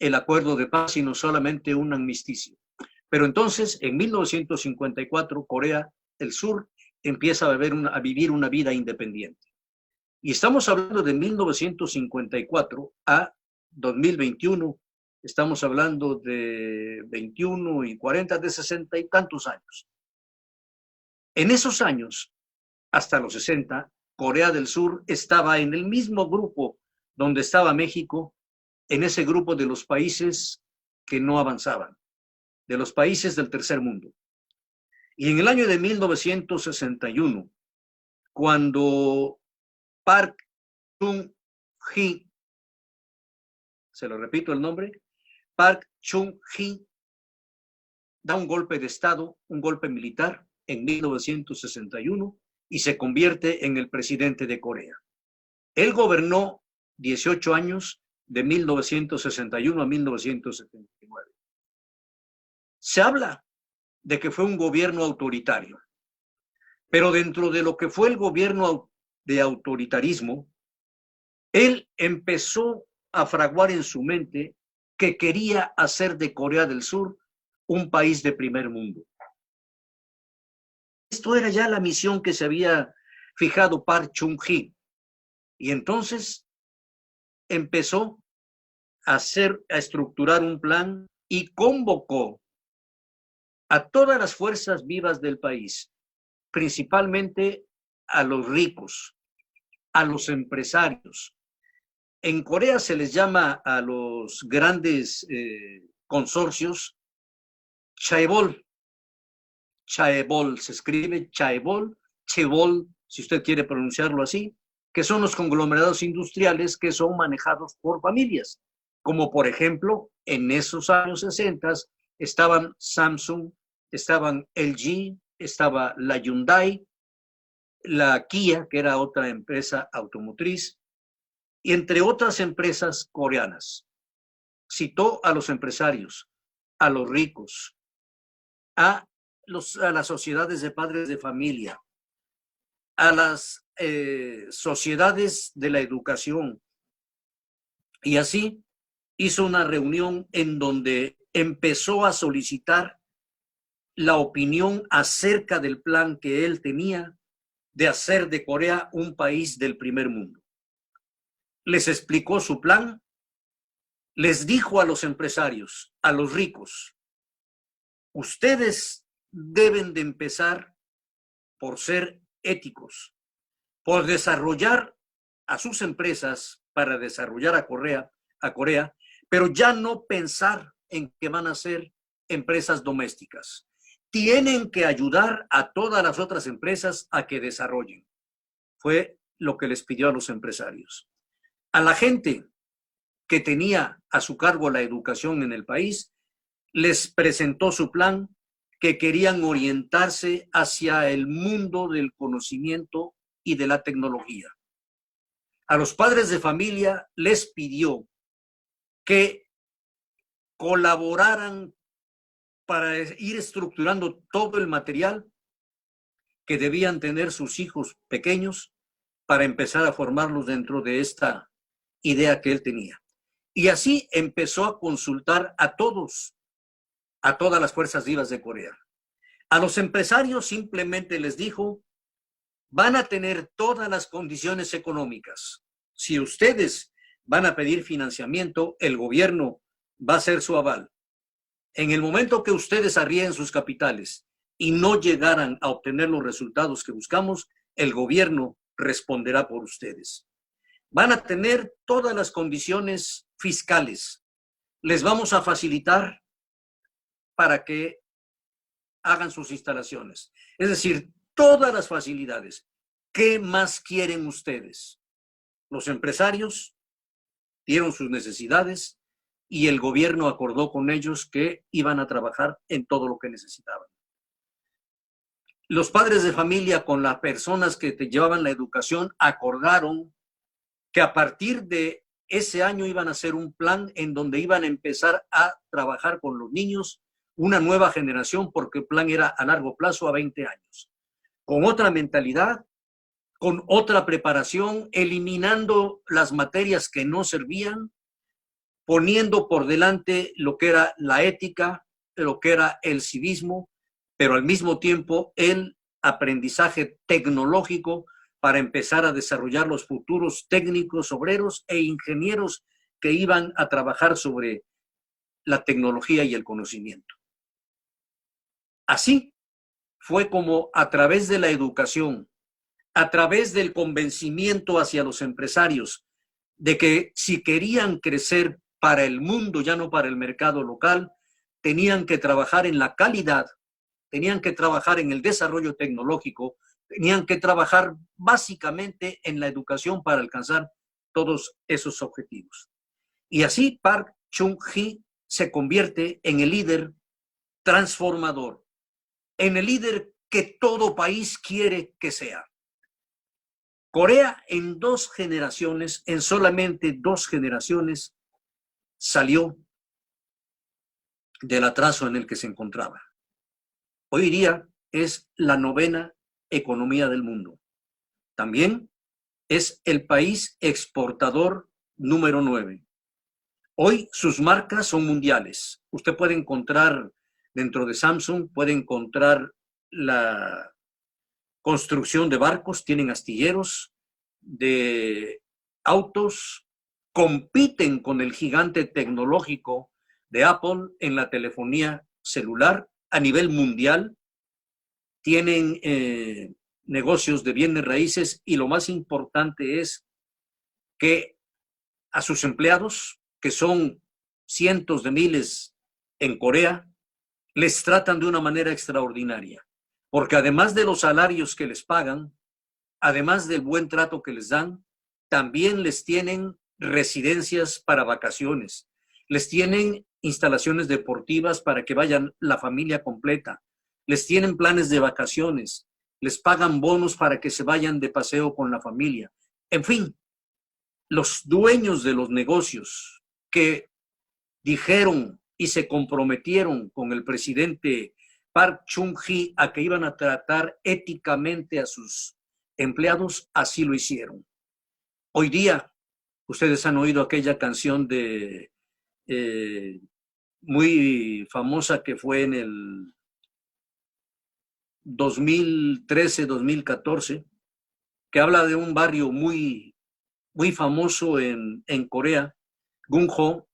el acuerdo de paz, sino solamente un armisticio. Pero entonces, en 1954, Corea del Sur empieza a vivir una vida independiente. Y estamos hablando de 1954 a 2021, estamos hablando de 21 y 40, de 60 y tantos años. En esos años, hasta los 60, Corea del Sur estaba en el mismo grupo donde estaba México, en ese grupo de los países que no avanzaban, de los países del tercer mundo. Y en el año de 1961, cuando Park Chung-hee, se lo repito el nombre, Park Chung-hee da un golpe de Estado, un golpe militar en 1961 y se convierte en el presidente de Corea. Él gobernó 18 años de 1961 a 1979. Se habla de que fue un gobierno autoritario, pero dentro de lo que fue el gobierno de autoritarismo, él empezó a fraguar en su mente que quería hacer de Corea del Sur un país de primer mundo. Esto era ya la misión que se había fijado Park Chung-hee. Y entonces empezó a estructurar un plan y convocó a todas las fuerzas vivas del país, principalmente a los ricos, a los empresarios. En Corea se les llama a los grandes consorcios chaebol. Chaebol, se escribe chaebol, chebol, si usted quiere pronunciarlo así, que son los conglomerados industriales que son manejados por familias, como por ejemplo en esos años 60 estaban Samsung, estaban LG, estaba la Hyundai, la Kia, que era otra empresa automotriz, y entre otras empresas coreanas. Citó a los empresarios, a los ricos, a las sociedades de padres de familia, a las sociedades de la educación. Y así hizo una reunión en donde empezó a solicitar la opinión acerca del plan que él tenía de hacer de Corea un país del primer mundo. Les explicó su plan, les dijo a los empresarios, a los ricos, ustedes deben de empezar por ser éticos, por desarrollar a sus empresas para desarrollar a Corea, pero ya no pensar en que van a ser empresas domésticas. Tienen que ayudar a todas las otras empresas a que desarrollen. Fue lo que les pidió a los empresarios. A la gente que tenía a su cargo la educación en el país, les presentó su plan, que querían orientarse hacia el mundo del conocimiento y de la tecnología. A los padres de familia les pidió que colaboraran para ir estructurando todo el material que debían tener sus hijos pequeños para empezar a formarlos dentro de esta idea que él tenía. Y así empezó a consultar a todas las fuerzas vivas de Corea. A los empresarios simplemente les dijo, van a tener todas las condiciones económicas. Si ustedes van a pedir financiamiento, el gobierno va a hacer su aval. En el momento que ustedes arriesguen sus capitales y no llegaran a obtener los resultados que buscamos, el gobierno responderá por ustedes. Van a tener todas las condiciones fiscales. Les vamos a facilitar para que hagan sus instalaciones. Es decir, todas las facilidades. ¿Qué más quieren ustedes? Los empresarios dieron sus necesidades y el gobierno acordó con ellos que iban a trabajar en todo lo que necesitaban. Los padres de familia con las personas que te llevaban la educación acordaron que a partir de ese año iban a hacer un plan en donde iban a empezar a trabajar con los niños, una nueva generación, porque el plan era a largo plazo, a 20 años. con otra mentalidad, con otra preparación, eliminando las materias que no servían, poniendo por delante lo que era la ética, lo que era el civismo, pero al mismo tiempo el aprendizaje tecnológico para empezar a desarrollar los futuros técnicos, obreros e ingenieros que iban a trabajar sobre la tecnología y el conocimiento. Así fue como a través de la educación, a través del convencimiento hacia los empresarios de que si querían crecer para el mundo, ya no para el mercado local, tenían que trabajar en la calidad, tenían que trabajar en el desarrollo tecnológico, tenían que trabajar básicamente en la educación para alcanzar todos esos objetivos. Y así Park Chung-hee se convierte en el líder transformador, en el líder que todo país quiere que sea. Corea en 2 generaciones, en solamente 2 generaciones, salió del atraso en el que se encontraba. Hoy día es la 9ª economía del mundo. También es el país exportador número 9. Hoy sus marcas son mundiales. Usted puede encontrar dentro de Samsung, puede encontrar la construcción de barcos, tienen astilleros de autos, compiten con el gigante tecnológico de Apple en la telefonía celular a nivel mundial, tienen negocios de bienes raíces y lo más importante es que a sus empleados, que son cientos de miles en Corea, les tratan de una manera extraordinaria, porque además de los salarios que les pagan, además del buen trato que les dan, también les tienen residencias para vacaciones, les tienen instalaciones deportivas para que vayan la familia completa, les tienen planes de vacaciones, les pagan bonos para que se vayan de paseo con la familia. En fin, los dueños de los negocios que dijeron y se comprometieron con el presidente Park Chung-hee a que iban a tratar éticamente a sus empleados, así lo hicieron. Hoy día, ustedes han oído aquella canción de muy famosa que fue en el 2013-2014, que habla de un barrio muy famoso en Corea, Gunho.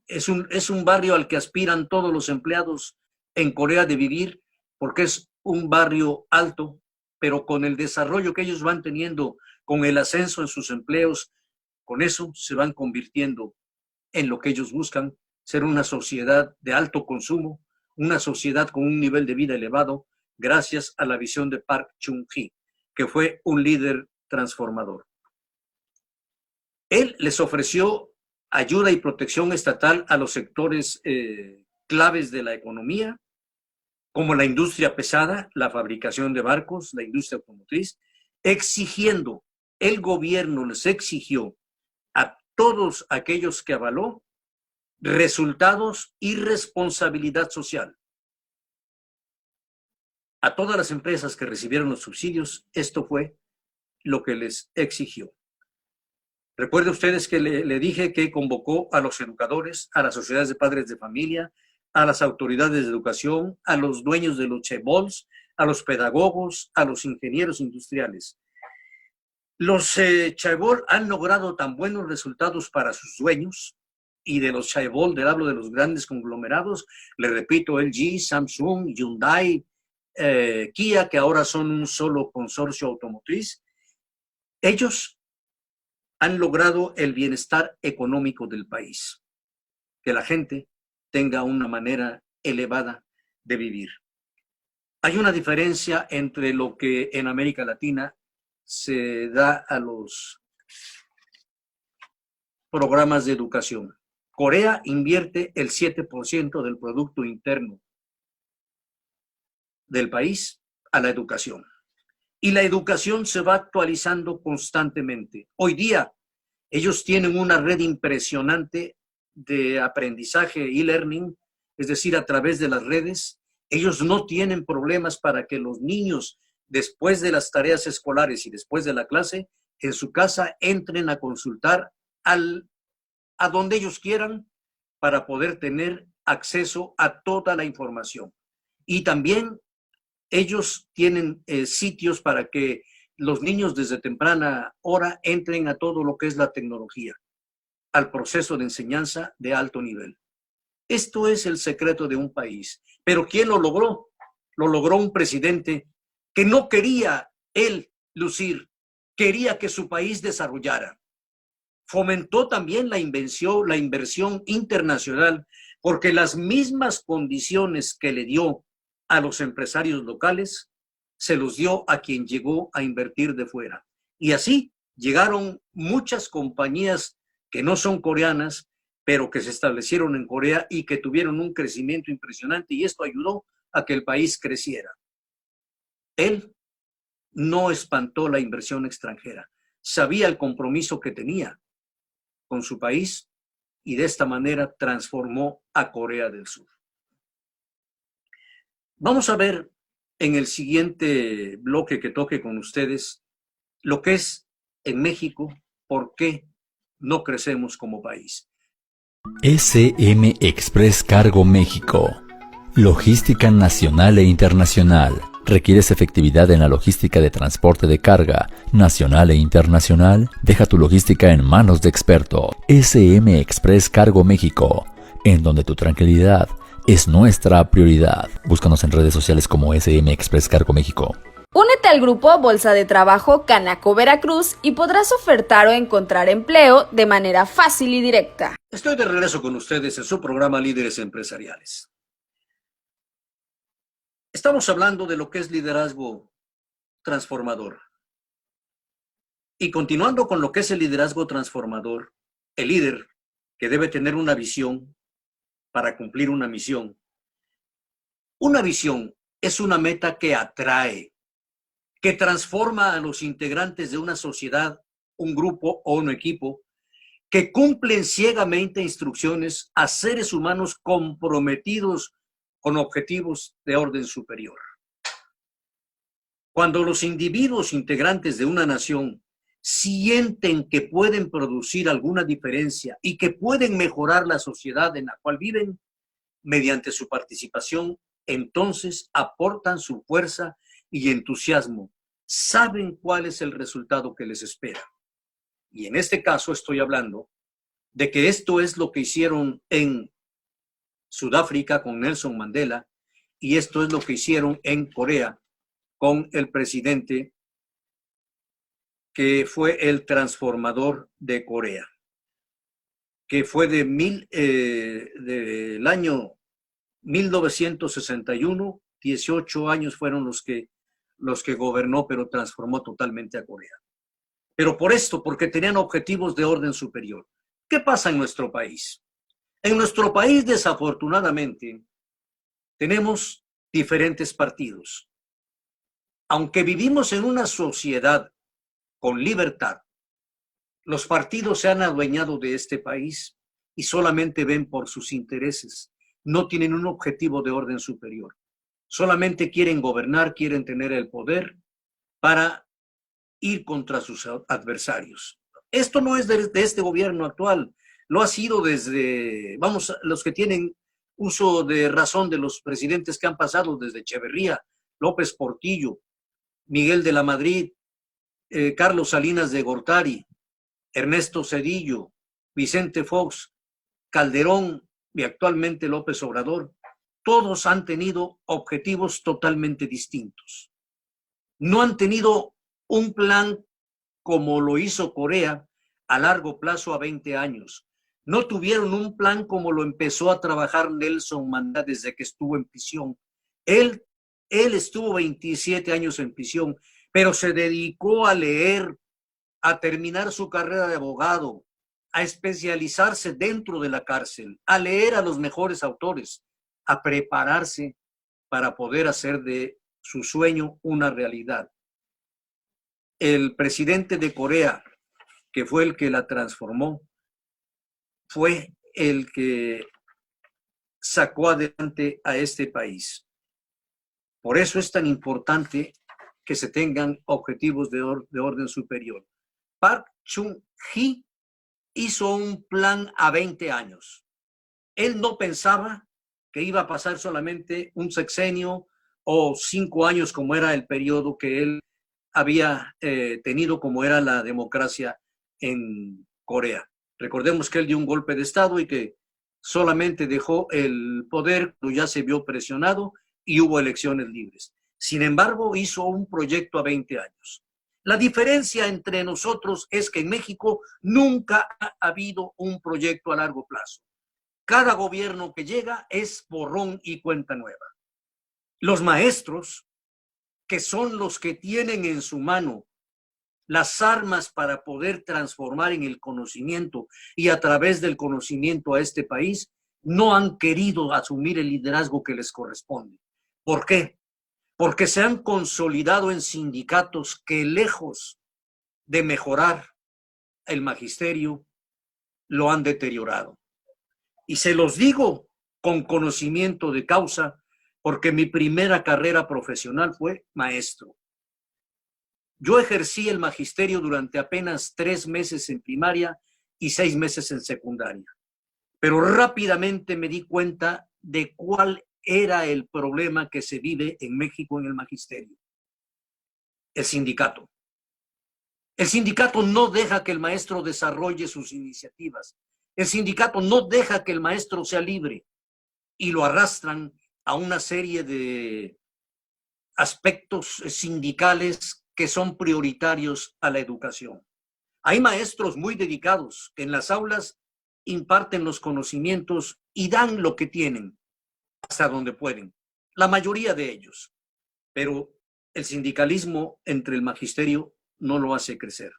Es un barrio al que aspiran todos los empleados en Corea de vivir, porque es un barrio alto, pero con el desarrollo que ellos van teniendo, con el ascenso en sus empleos, con eso se van convirtiendo en lo que ellos buscan, ser una sociedad de alto consumo, una sociedad con un nivel de vida elevado, gracias a la visión de Park Chung-hee, que fue un líder transformador. Él les ofreció ayuda y protección estatal a los sectores claves de la economía, como la industria pesada, la fabricación de barcos, la industria automotriz, exigiendo, el gobierno les exigió a todos aquellos que avaló resultados y responsabilidad social. A todas las empresas que recibieron los subsidios, esto fue lo que les exigió. Recuerden ustedes que le dije que convocó a los educadores, a las sociedades de padres de familia, a las autoridades de educación, a los dueños de los chaebols, a los pedagogos, a los ingenieros industriales. Los chaebol han logrado tan buenos resultados para sus dueños, y de los chaebol, hablo de los grandes conglomerados, le repito, LG, Samsung, Hyundai, Kia, que ahora son un solo consorcio automotriz. Ellos han logrado el bienestar económico del país, que la gente tenga una manera elevada de vivir. Hay una diferencia entre lo que en América Latina se da a los programas de educación. Corea invierte el 7% del Producto Interno del país a la educación. Y la educación se va actualizando constantemente. Hoy día ellos tienen una red impresionante de aprendizaje e-learning, es decir, a través de las redes, Ellos no tienen problemas para que los niños, después de las tareas escolares y después de la clase, en su casa entren a consultar a donde ellos quieran para poder tener acceso a toda la información. Y también ellos tienen sitios para que los niños desde temprana hora entren a todo lo que es la tecnología, al proceso de enseñanza de alto nivel. Esto es el secreto de un país. Pero ¿quién lo logró? Lo logró un presidente que no quería él lucir, quería que su país desarrollara. Fomentó también la inversión internacional, porque las mismas condiciones que le dio a los empresarios locales, se los dio a quien llegó a invertir de fuera. Y así llegaron muchas compañías que no son coreanas, pero que se establecieron en Corea y que tuvieron un crecimiento impresionante, y esto ayudó a que el país creciera. Él no espantó la inversión extranjera, sabía el compromiso que tenía con su país y de esta manera transformó a Corea del Sur. Vamos a ver en el siguiente bloque que toque con ustedes lo que es en México, por qué no crecemos como país. SM Express Cargo México. Logística nacional e internacional. ¿Requieres efectividad en la logística de transporte de carga nacional e internacional? Deja tu logística en manos de experto. SM Express Cargo México, en donde tu tranquilidad es nuestra prioridad. Búscanos en redes sociales como SM Express Cargo México. Únete al grupo Bolsa de Trabajo Canaco Veracruz y podrás ofertar o encontrar empleo de manera fácil y directa. Estoy de regreso con ustedes en su programa Líderes Empresariales. Estamos hablando de lo que es liderazgo transformador. Y continuando con lo que es el liderazgo transformador, el líder que debe tener una visión para cumplir una misión. Una visión es una meta que atrae, que transforma a los integrantes de una sociedad, un grupo o un equipo, que cumplen ciegamente instrucciones a seres humanos comprometidos con objetivos de orden superior. Cuando los individuos integrantes de una nación sienten que pueden producir alguna diferencia y que pueden mejorar la sociedad en la cual viven mediante su participación, entonces aportan su fuerza y entusiasmo. Saben cuál es el resultado que les espera. Y en este caso estoy hablando de que esto es lo que hicieron en Sudáfrica con Nelson Mandela, y esto es lo que hicieron en Corea con el presidente que fue el transformador de Corea, que fue del año 1961, 18 años fueron los que gobernó, pero transformó totalmente a Corea. Pero por esto, porque tenían objetivos de orden superior. ¿Qué pasa en nuestro país? En nuestro país, desafortunadamente, tenemos diferentes partidos. Aunque vivimos en una sociedad con libertad, los partidos se han adueñado de este país y solamente ven por sus intereses. No tienen un objetivo de orden superior. Solamente quieren gobernar, quieren tener el poder para ir contra sus adversarios. Esto no es de este gobierno actual. Lo ha sido desde, los que tienen uso de razón de los presidentes que han pasado desde Echeverría, López Portillo, Miguel de la Madrid, Carlos Salinas de Gortari, Ernesto Zedillo, Vicente Fox, Calderón y actualmente López Obrador. Todos han tenido objetivos totalmente distintos. No han tenido un plan como lo hizo Corea a largo plazo a 20 años. No tuvieron un plan como lo empezó a trabajar Nelson Mandela desde que estuvo en prisión. Él estuvo 27 años en prisión, pero se dedicó a leer, a terminar su carrera de abogado, a especializarse dentro de la cárcel, a leer a los mejores autores, a prepararse para poder hacer de su sueño una realidad. El presidente de Corea, que fue el que la transformó, fue el que sacó adelante a este país. Por eso es tan importante que se tengan objetivos de orden superior. Park Chung-hee hizo un plan a 20 años. Él no pensaba que iba a pasar solamente un sexenio o 5 años, como era el periodo que él había tenido, como era la democracia en Corea. Recordemos que él dio un golpe de Estado y que solamente dejó el poder cuando ya se vio presionado y hubo elecciones libres. Sin embargo, hizo un proyecto a 20 años. La diferencia entre nosotros es que en México nunca ha habido un proyecto a largo plazo. Cada gobierno que llega es borrón y cuenta nueva. Los maestros, que son los que tienen en su mano las armas para poder transformar en el conocimiento y a través del conocimiento a este país, no han querido asumir el liderazgo que les corresponde. ¿Por qué? Porque se han consolidado en sindicatos que, lejos de mejorar el magisterio, lo han deteriorado. Y se los digo con conocimiento de causa, porque mi primera carrera profesional fue maestro. Yo ejercí el magisterio durante apenas 3 meses en primaria y 6 meses en secundaria. Pero rápidamente me di cuenta de cuál era el problema que se vive en México en el magisterio. El sindicato. El sindicato no deja que el maestro desarrolle sus iniciativas. El sindicato no deja que el maestro sea libre y lo arrastran a una serie de aspectos sindicales que son prioritarios a la educación. Hay maestros muy dedicados que en las aulas imparten los conocimientos y dan lo que tienen hasta donde pueden, la mayoría de ellos, pero el sindicalismo entre el magisterio no lo hace crecer.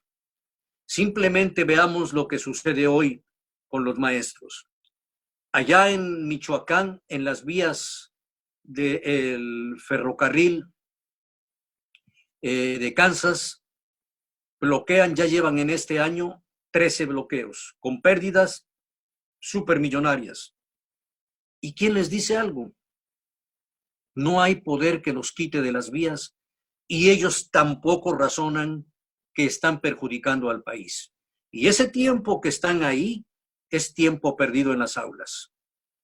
Simplemente veamos lo que sucede hoy con los maestros. Allá en Michoacán, en las vías del ferrocarril de Kansas, bloquean, ya llevan en este año 13 bloqueos, con pérdidas supermillonarias. ¿Y quién les dice algo? No hay poder que los quite de las vías y ellos tampoco razonan que están perjudicando al país. Y ese tiempo que están ahí es tiempo perdido en las aulas.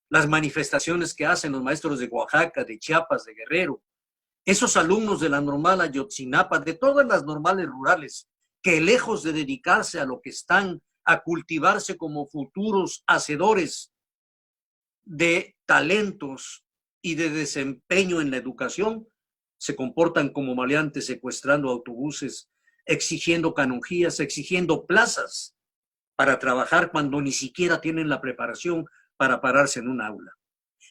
Las manifestaciones que hacen los maestros de Oaxaca, de Chiapas, de Guerrero, esos alumnos de la normal Ayotzinapa, de todas las normales rurales, que lejos de dedicarse a lo que están, a cultivarse como futuros hacedores de talentos y de desempeño en la educación, se comportan como maleantes secuestrando autobuses, exigiendo canonjías, exigiendo plazas para trabajar cuando ni siquiera tienen la preparación para pararse en un aula.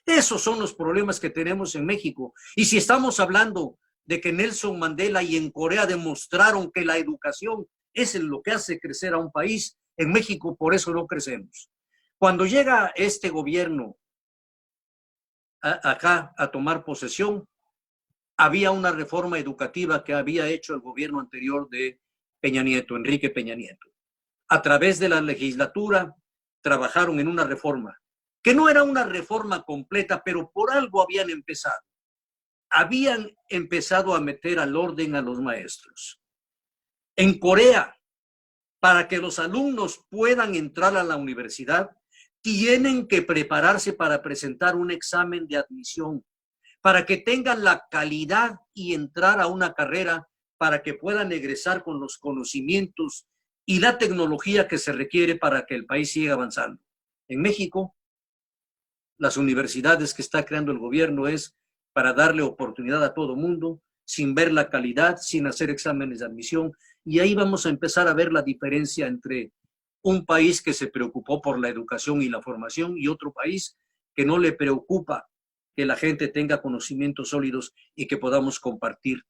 Esos son los problemas que tenemos en México. Y si estamos hablando de que Nelson Mandela y en Corea demostraron que la educación es lo que hace crecer a un país, en México por eso no crecemos. Cuando llega este gobierno acá a tomar posesión, había una reforma educativa que había hecho el gobierno anterior de Peña Nieto, Enrique Peña Nieto. A través de la legislatura trabajaron en una reforma, que no era una reforma completa, pero por algo habían empezado. Habían empezado a meter al orden a los maestros. En Corea, para que los alumnos puedan entrar a la universidad, tienen que prepararse para presentar un examen de admisión, para que tengan la calidad y entrar a una carrera, para que puedan egresar con los conocimientos y la tecnología que se requiere para que el país siga avanzando. En México, las universidades que está creando el gobierno es para darle oportunidad a todo mundo, sin ver la calidad, sin hacer exámenes de admisión, y ahí vamos a empezar a ver la diferencia entre un país que se preocupó por la educación y la formación y otro país que no le preocupa que la gente tenga conocimientos sólidos y que podamos compartir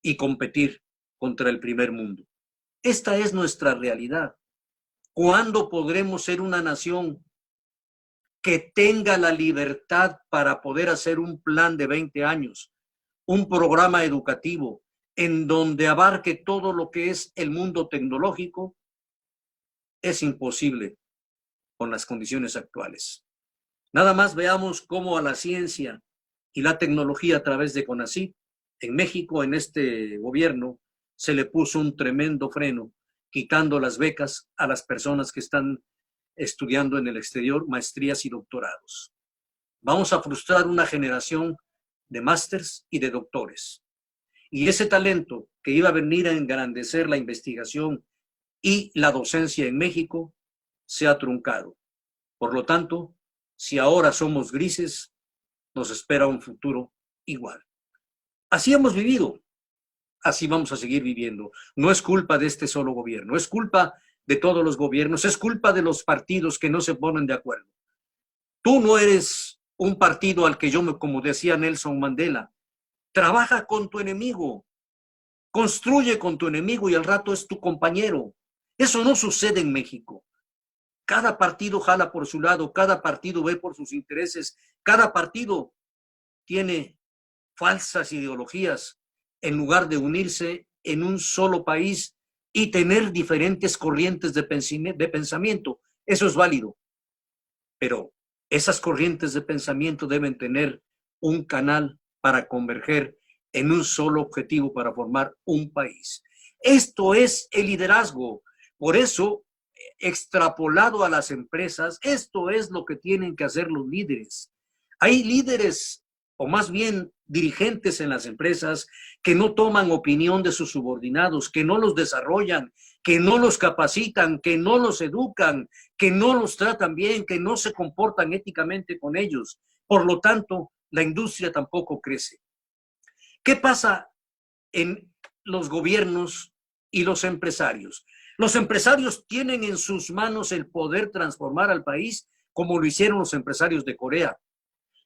y competir contra el primer mundo. Esta es nuestra realidad. ¿Cuándo podremos ser una nación que tenga la libertad para poder hacer un plan de 20 años, un programa educativo en donde abarque todo lo que es el mundo tecnológico? Es imposible con las condiciones actuales. Nada más veamos cómo a la ciencia y la tecnología a través de CONACYT. En México, en este gobierno, se le puso un tremendo freno, quitando las becas a las personas que están estudiando en el exterior, maestrías y doctorados. Vamos a frustrar una generación de másters y de doctores. Y ese talento que iba a venir a engrandecer la investigación y la docencia en México se ha truncado. Por lo tanto, si ahora somos grises, nos espera un futuro igual. Así hemos vivido, así vamos a seguir viviendo. No es culpa de este solo gobierno, es culpa de todos los gobiernos, es culpa de los partidos que no se ponen de acuerdo. Tú no eres un partido al que como decía Nelson Mandela, trabaja con tu enemigo, construye con tu enemigo y al rato es tu compañero. Eso no sucede en México. Cada partido jala por su lado, cada partido ve por sus intereses, cada partido tiene falsas ideologías en lugar de unirse en un solo país y tener diferentes corrientes de pensamiento. Eso es válido, pero esas corrientes de pensamiento deben tener un canal para converger en un solo objetivo para formar un país. Esto es el liderazgo. Por eso, extrapolado a las empresas, esto es lo que tienen que hacer los líderes. Hay líderes, o más bien dirigentes en las empresas, que no toman opinión de sus subordinados, que no los desarrollan, que no los capacitan, que no los educan, que no los tratan bien, que no se comportan éticamente con ellos. Por lo tanto, la industria tampoco crece. ¿Qué pasa en los gobiernos y los empresarios? Los empresarios tienen en sus manos el poder transformar al país como lo hicieron los empresarios de Corea.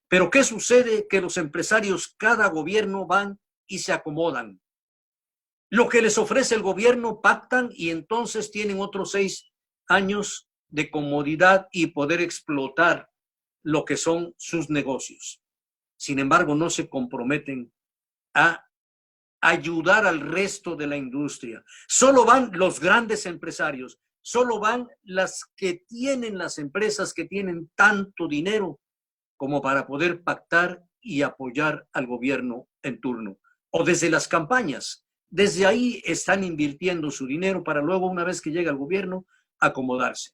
Pero ¿qué sucede? Que los empresarios, cada gobierno van y se acomodan. Lo que les ofrece el gobierno pactan y entonces tienen otros 6 años de comodidad y poder explotar lo que son sus negocios. Sin embargo, no se comprometen a ayudar al resto de la industria. Solo van los grandes empresarios, solo van las que tienen las empresas que tienen tanto dinero como para poder pactar y apoyar al gobierno en turno. O desde las campañas, desde ahí están invirtiendo su dinero para luego, una vez que llega el gobierno, acomodarse.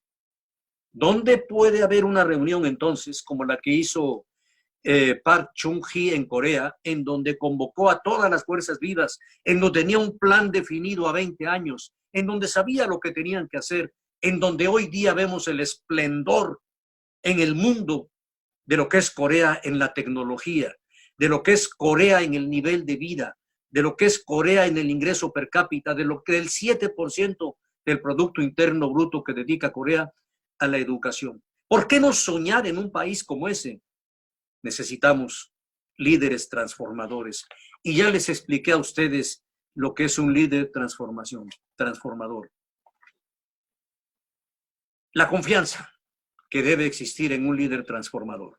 ¿Dónde puede haber una reunión entonces como la que hizo Park Chung-hee en Corea, en donde convocó a todas las fuerzas vivas, en donde tenía un plan definido a 20 años, en donde sabía lo que tenían que hacer, en donde hoy día vemos el esplendor en el mundo de lo que es Corea en la tecnología, de lo que es Corea en el nivel de vida, de lo que es Corea en el ingreso per cápita, de lo que el 7% del Producto Interno Bruto que dedica Corea a la educación? ¿Por qué no soñar en un país como ese? Necesitamos líderes transformadores. Y ya les expliqué a ustedes lo que es un líder transformador. La confianza que debe existir en un líder transformador.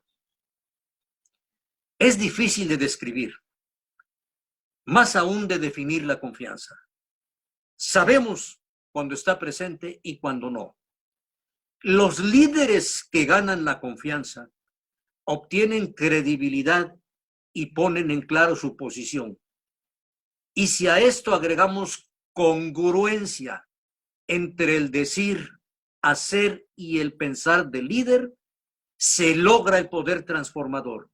Es difícil de describir, más aún de definir la confianza. Sabemos cuando está presente y cuando no. Los líderes que ganan la confianza obtienen credibilidad y ponen en claro su posición. Y si a esto agregamos congruencia entre el decir, hacer y el pensar del líder, se logra el poder transformador,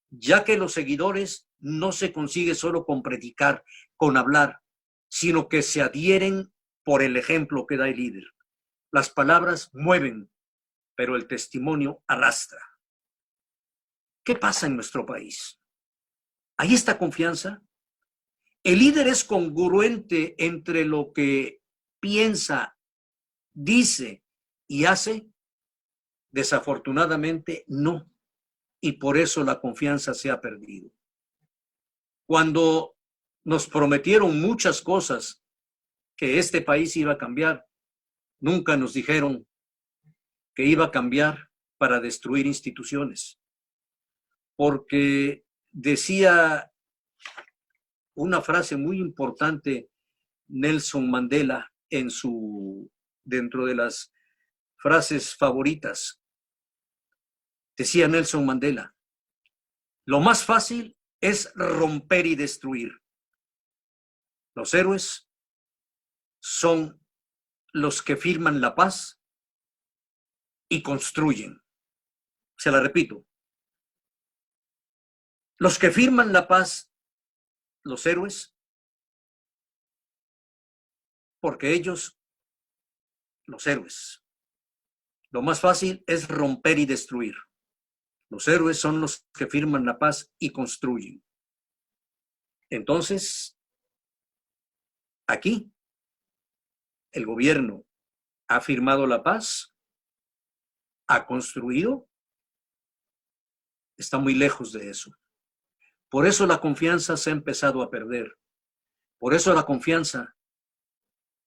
ya que los seguidores no se consigue solo con predicar, con hablar, sino que se adhieren por el ejemplo que da el líder. Las palabras mueven, pero el testimonio arrastra. ¿Qué pasa en nuestro país? ¿Hay esta confianza? ¿El líder es congruente entre lo que piensa, dice y hace? Desafortunadamente, no. Y por eso la confianza se ha perdido. Cuando nos prometieron muchas cosas que este país iba a cambiar, nunca nos dijeron que iba a cambiar para destruir instituciones. Porque decía una frase muy importante Nelson Mandela dentro de las frases favoritas. Decía Nelson Mandela, Lo más fácil es romper y destruir. Los héroes son los que firman la paz y construyen. Se la repito. Los que firman la paz, los héroes, porque ellos, los héroes, lo más fácil es romper y destruir. Los héroes son los que firman la paz y construyen. Entonces, aquí, el gobierno ha firmado la paz, ha construido, está muy lejos de eso. Por eso la confianza se ha empezado a perder. Por eso la confianza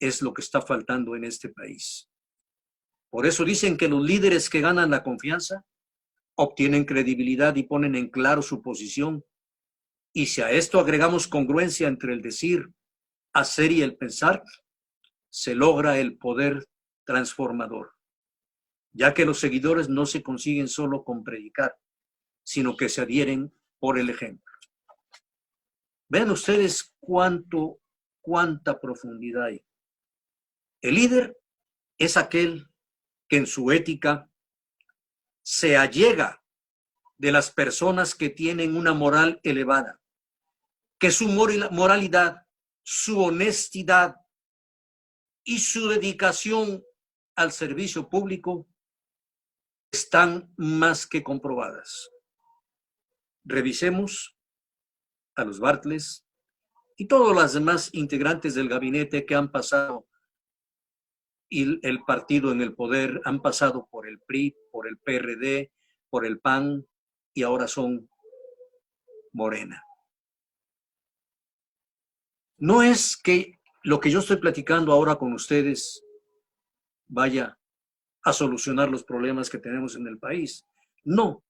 es lo que está faltando en este país. Por eso dicen que los líderes que ganan la confianza obtienen credibilidad y ponen en claro su posición. Y si a esto agregamos congruencia entre el decir, hacer y el pensar, se logra el poder transformador, ya que los seguidores no se consiguen solo con predicar, sino que se adhieren por el ejemplo. Vean ustedes cuánta profundidad hay. El líder es aquel que en su ética se allega de las personas que tienen una moral elevada, que su moralidad, su honestidad y su dedicación al servicio público están más que comprobadas. Revisemos a los Bartles y todos los demás integrantes del gabinete que han pasado y el partido en el poder, han pasado por el PRI, por el PRD, por el PAN y ahora son Morena. No es que lo que yo estoy platicando ahora con ustedes vaya a solucionar los problemas que tenemos en el país. No.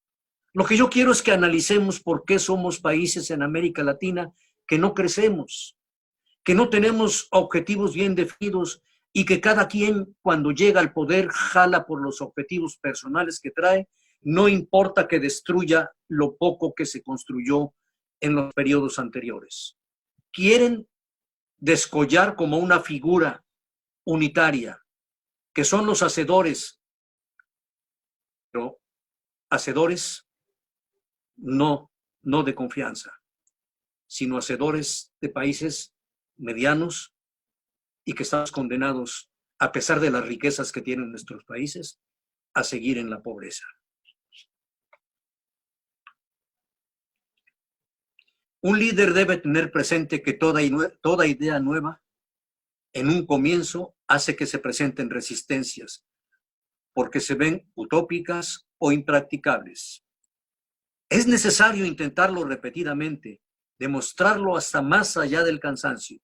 Lo que yo quiero es que analicemos por qué somos países en América Latina que no crecemos, que no tenemos objetivos bien definidos y que cada quien cuando llega al poder jala por los objetivos personales que trae, no importa que destruya lo poco que se construyó en los periodos anteriores. Quieren descollar como una figura unitaria, que son los hacedores, pero hacedores no de confianza, sino hacedores de países medianos y que estamos condenados, a pesar de las riquezas que tienen nuestros países, a seguir en la pobreza. Un líder debe tener presente que toda idea nueva, en un comienzo, hace que se presenten resistencias, porque se ven utópicas o impracticables. Es necesario intentarlo repetidamente, demostrarlo hasta más allá del cansancio.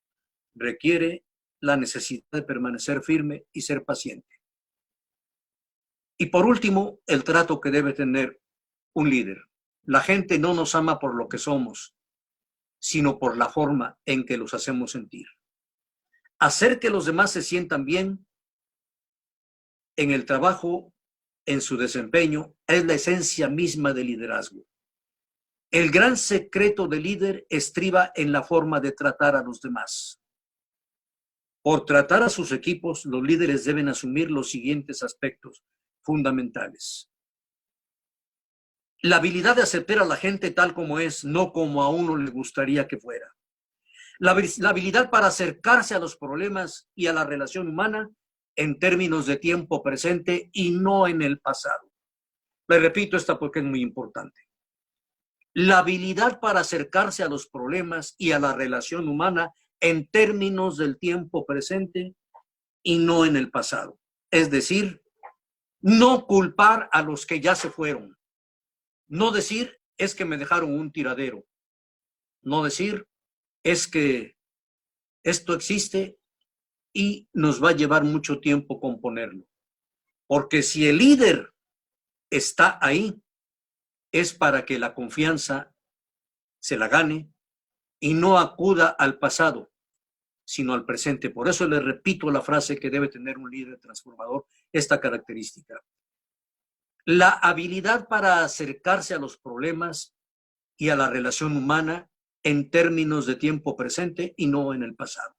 Requiere la necesidad de permanecer firme y ser paciente. Y por último, el trato que debe tener un líder. La gente no nos ama por lo que somos, sino por la forma en que los hacemos sentir. Hacer que los demás se sientan bien en el trabajo, en su desempeño, es la esencia misma del liderazgo. El gran secreto del líder estriba en la forma de tratar a los demás. Por tratar a sus equipos, los líderes deben asumir los siguientes aspectos fundamentales. La habilidad de aceptar a la gente tal como es, no como a uno le gustaría que fuera. La habilidad para acercarse a los problemas y a la relación humana en términos de tiempo presente y no en el pasado. Le repito esta porque es muy importante. La habilidad para acercarse a los problemas y a la relación humana en términos del tiempo presente y no en el pasado. Es decir, no culpar a los que ya se fueron. No decir, es que me dejaron un tiradero. No decir, es que esto existe y nos va a llevar mucho tiempo componerlo. Porque si el líder está ahí, es para que la confianza se la gane y no acuda al pasado, sino al presente. Por eso le repito la frase que debe tener un líder transformador, esta característica. La habilidad para acercarse a los problemas y a la relación humana en términos de tiempo presente y no en el pasado.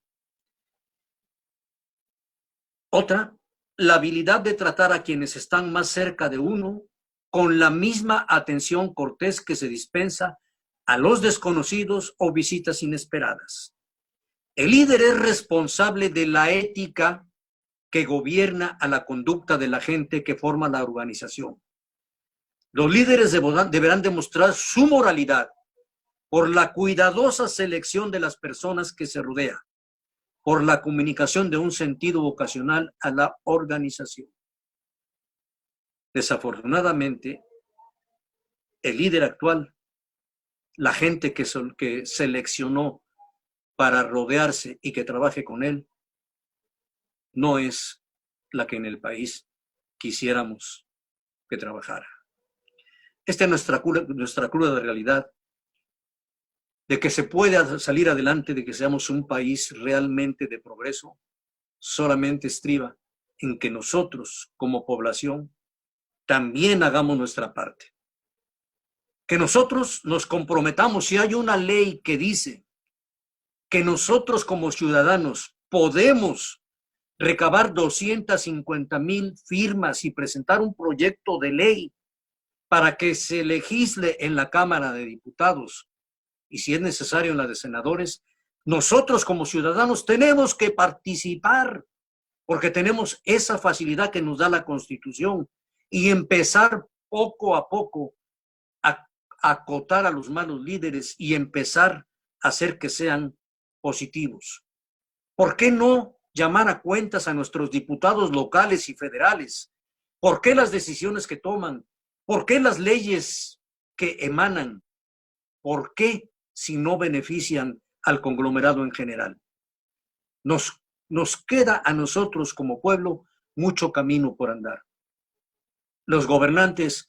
Otra, la habilidad de tratar a quienes están más cerca de uno con la misma atención cortés que se dispensa a los desconocidos o visitas inesperadas. El líder es responsable de la ética que gobierna a la conducta de la gente que forma la organización. Los líderes deberán demostrar su moralidad por la cuidadosa selección de las personas que se rodean, por la comunicación de un sentido vocacional a la organización. Desafortunadamente, el líder actual, la gente que seleccionó para rodearse y que trabaje con él, no es la que en el país quisiéramos que trabajara. Esta es nuestra cruda realidad, de que se puede salir adelante, de que seamos un país realmente de progreso, solamente estriba en que nosotros, como población, también hagamos nuestra parte. Que nosotros nos comprometamos. Si hay una ley que dice que nosotros como ciudadanos podemos recabar 250,000 firmas y presentar un proyecto de ley para que se legisle en la Cámara de Diputados y si es necesario en la de senadores, nosotros como ciudadanos tenemos que participar porque tenemos esa facilidad que nos da la Constitución y empezar poco a poco a acotar a los malos líderes y empezar a hacer que sean positivos. ¿Por qué no llamar a cuentas a nuestros diputados locales y federales? ¿Por qué las decisiones que toman? ¿Por qué las leyes que emanan? ¿Por qué si no benefician al conglomerado en general? Nos queda a nosotros como pueblo mucho camino por andar. Los gobernantes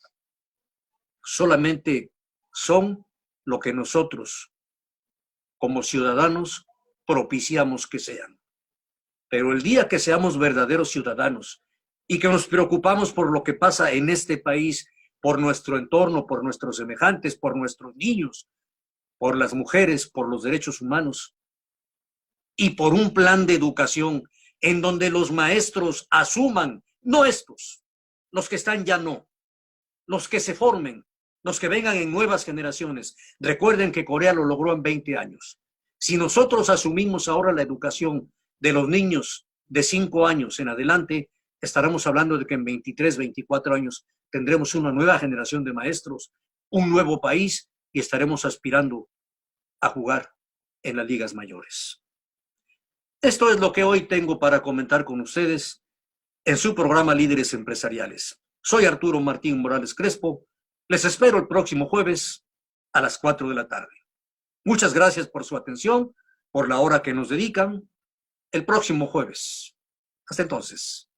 solamente son lo que nosotros como ciudadanos propiciamos que sean. Pero el día que seamos verdaderos ciudadanos y que nos preocupamos por lo que pasa en este país, por nuestro entorno, por nuestros semejantes, por nuestros niños, por las mujeres, por los derechos humanos y por un plan de educación en donde los maestros asuman, no estos, los que están ya no, los que se formen, los que vengan en nuevas generaciones. Recuerden que Corea lo logró en 20 años. Si nosotros asumimos ahora la educación de los niños de 5 años en adelante, estaremos hablando de que en 23, 24 años tendremos una nueva generación de maestros, un nuevo país y estaremos aspirando a jugar en las ligas mayores. Esto es lo que hoy tengo para comentar con ustedes en su programa Líderes Empresariales. Soy Arturo Martín Morales Crespo. Les espero el próximo jueves a las 4 de la tarde. Muchas gracias por su atención, por la hora que nos dedican. El próximo jueves. Hasta entonces.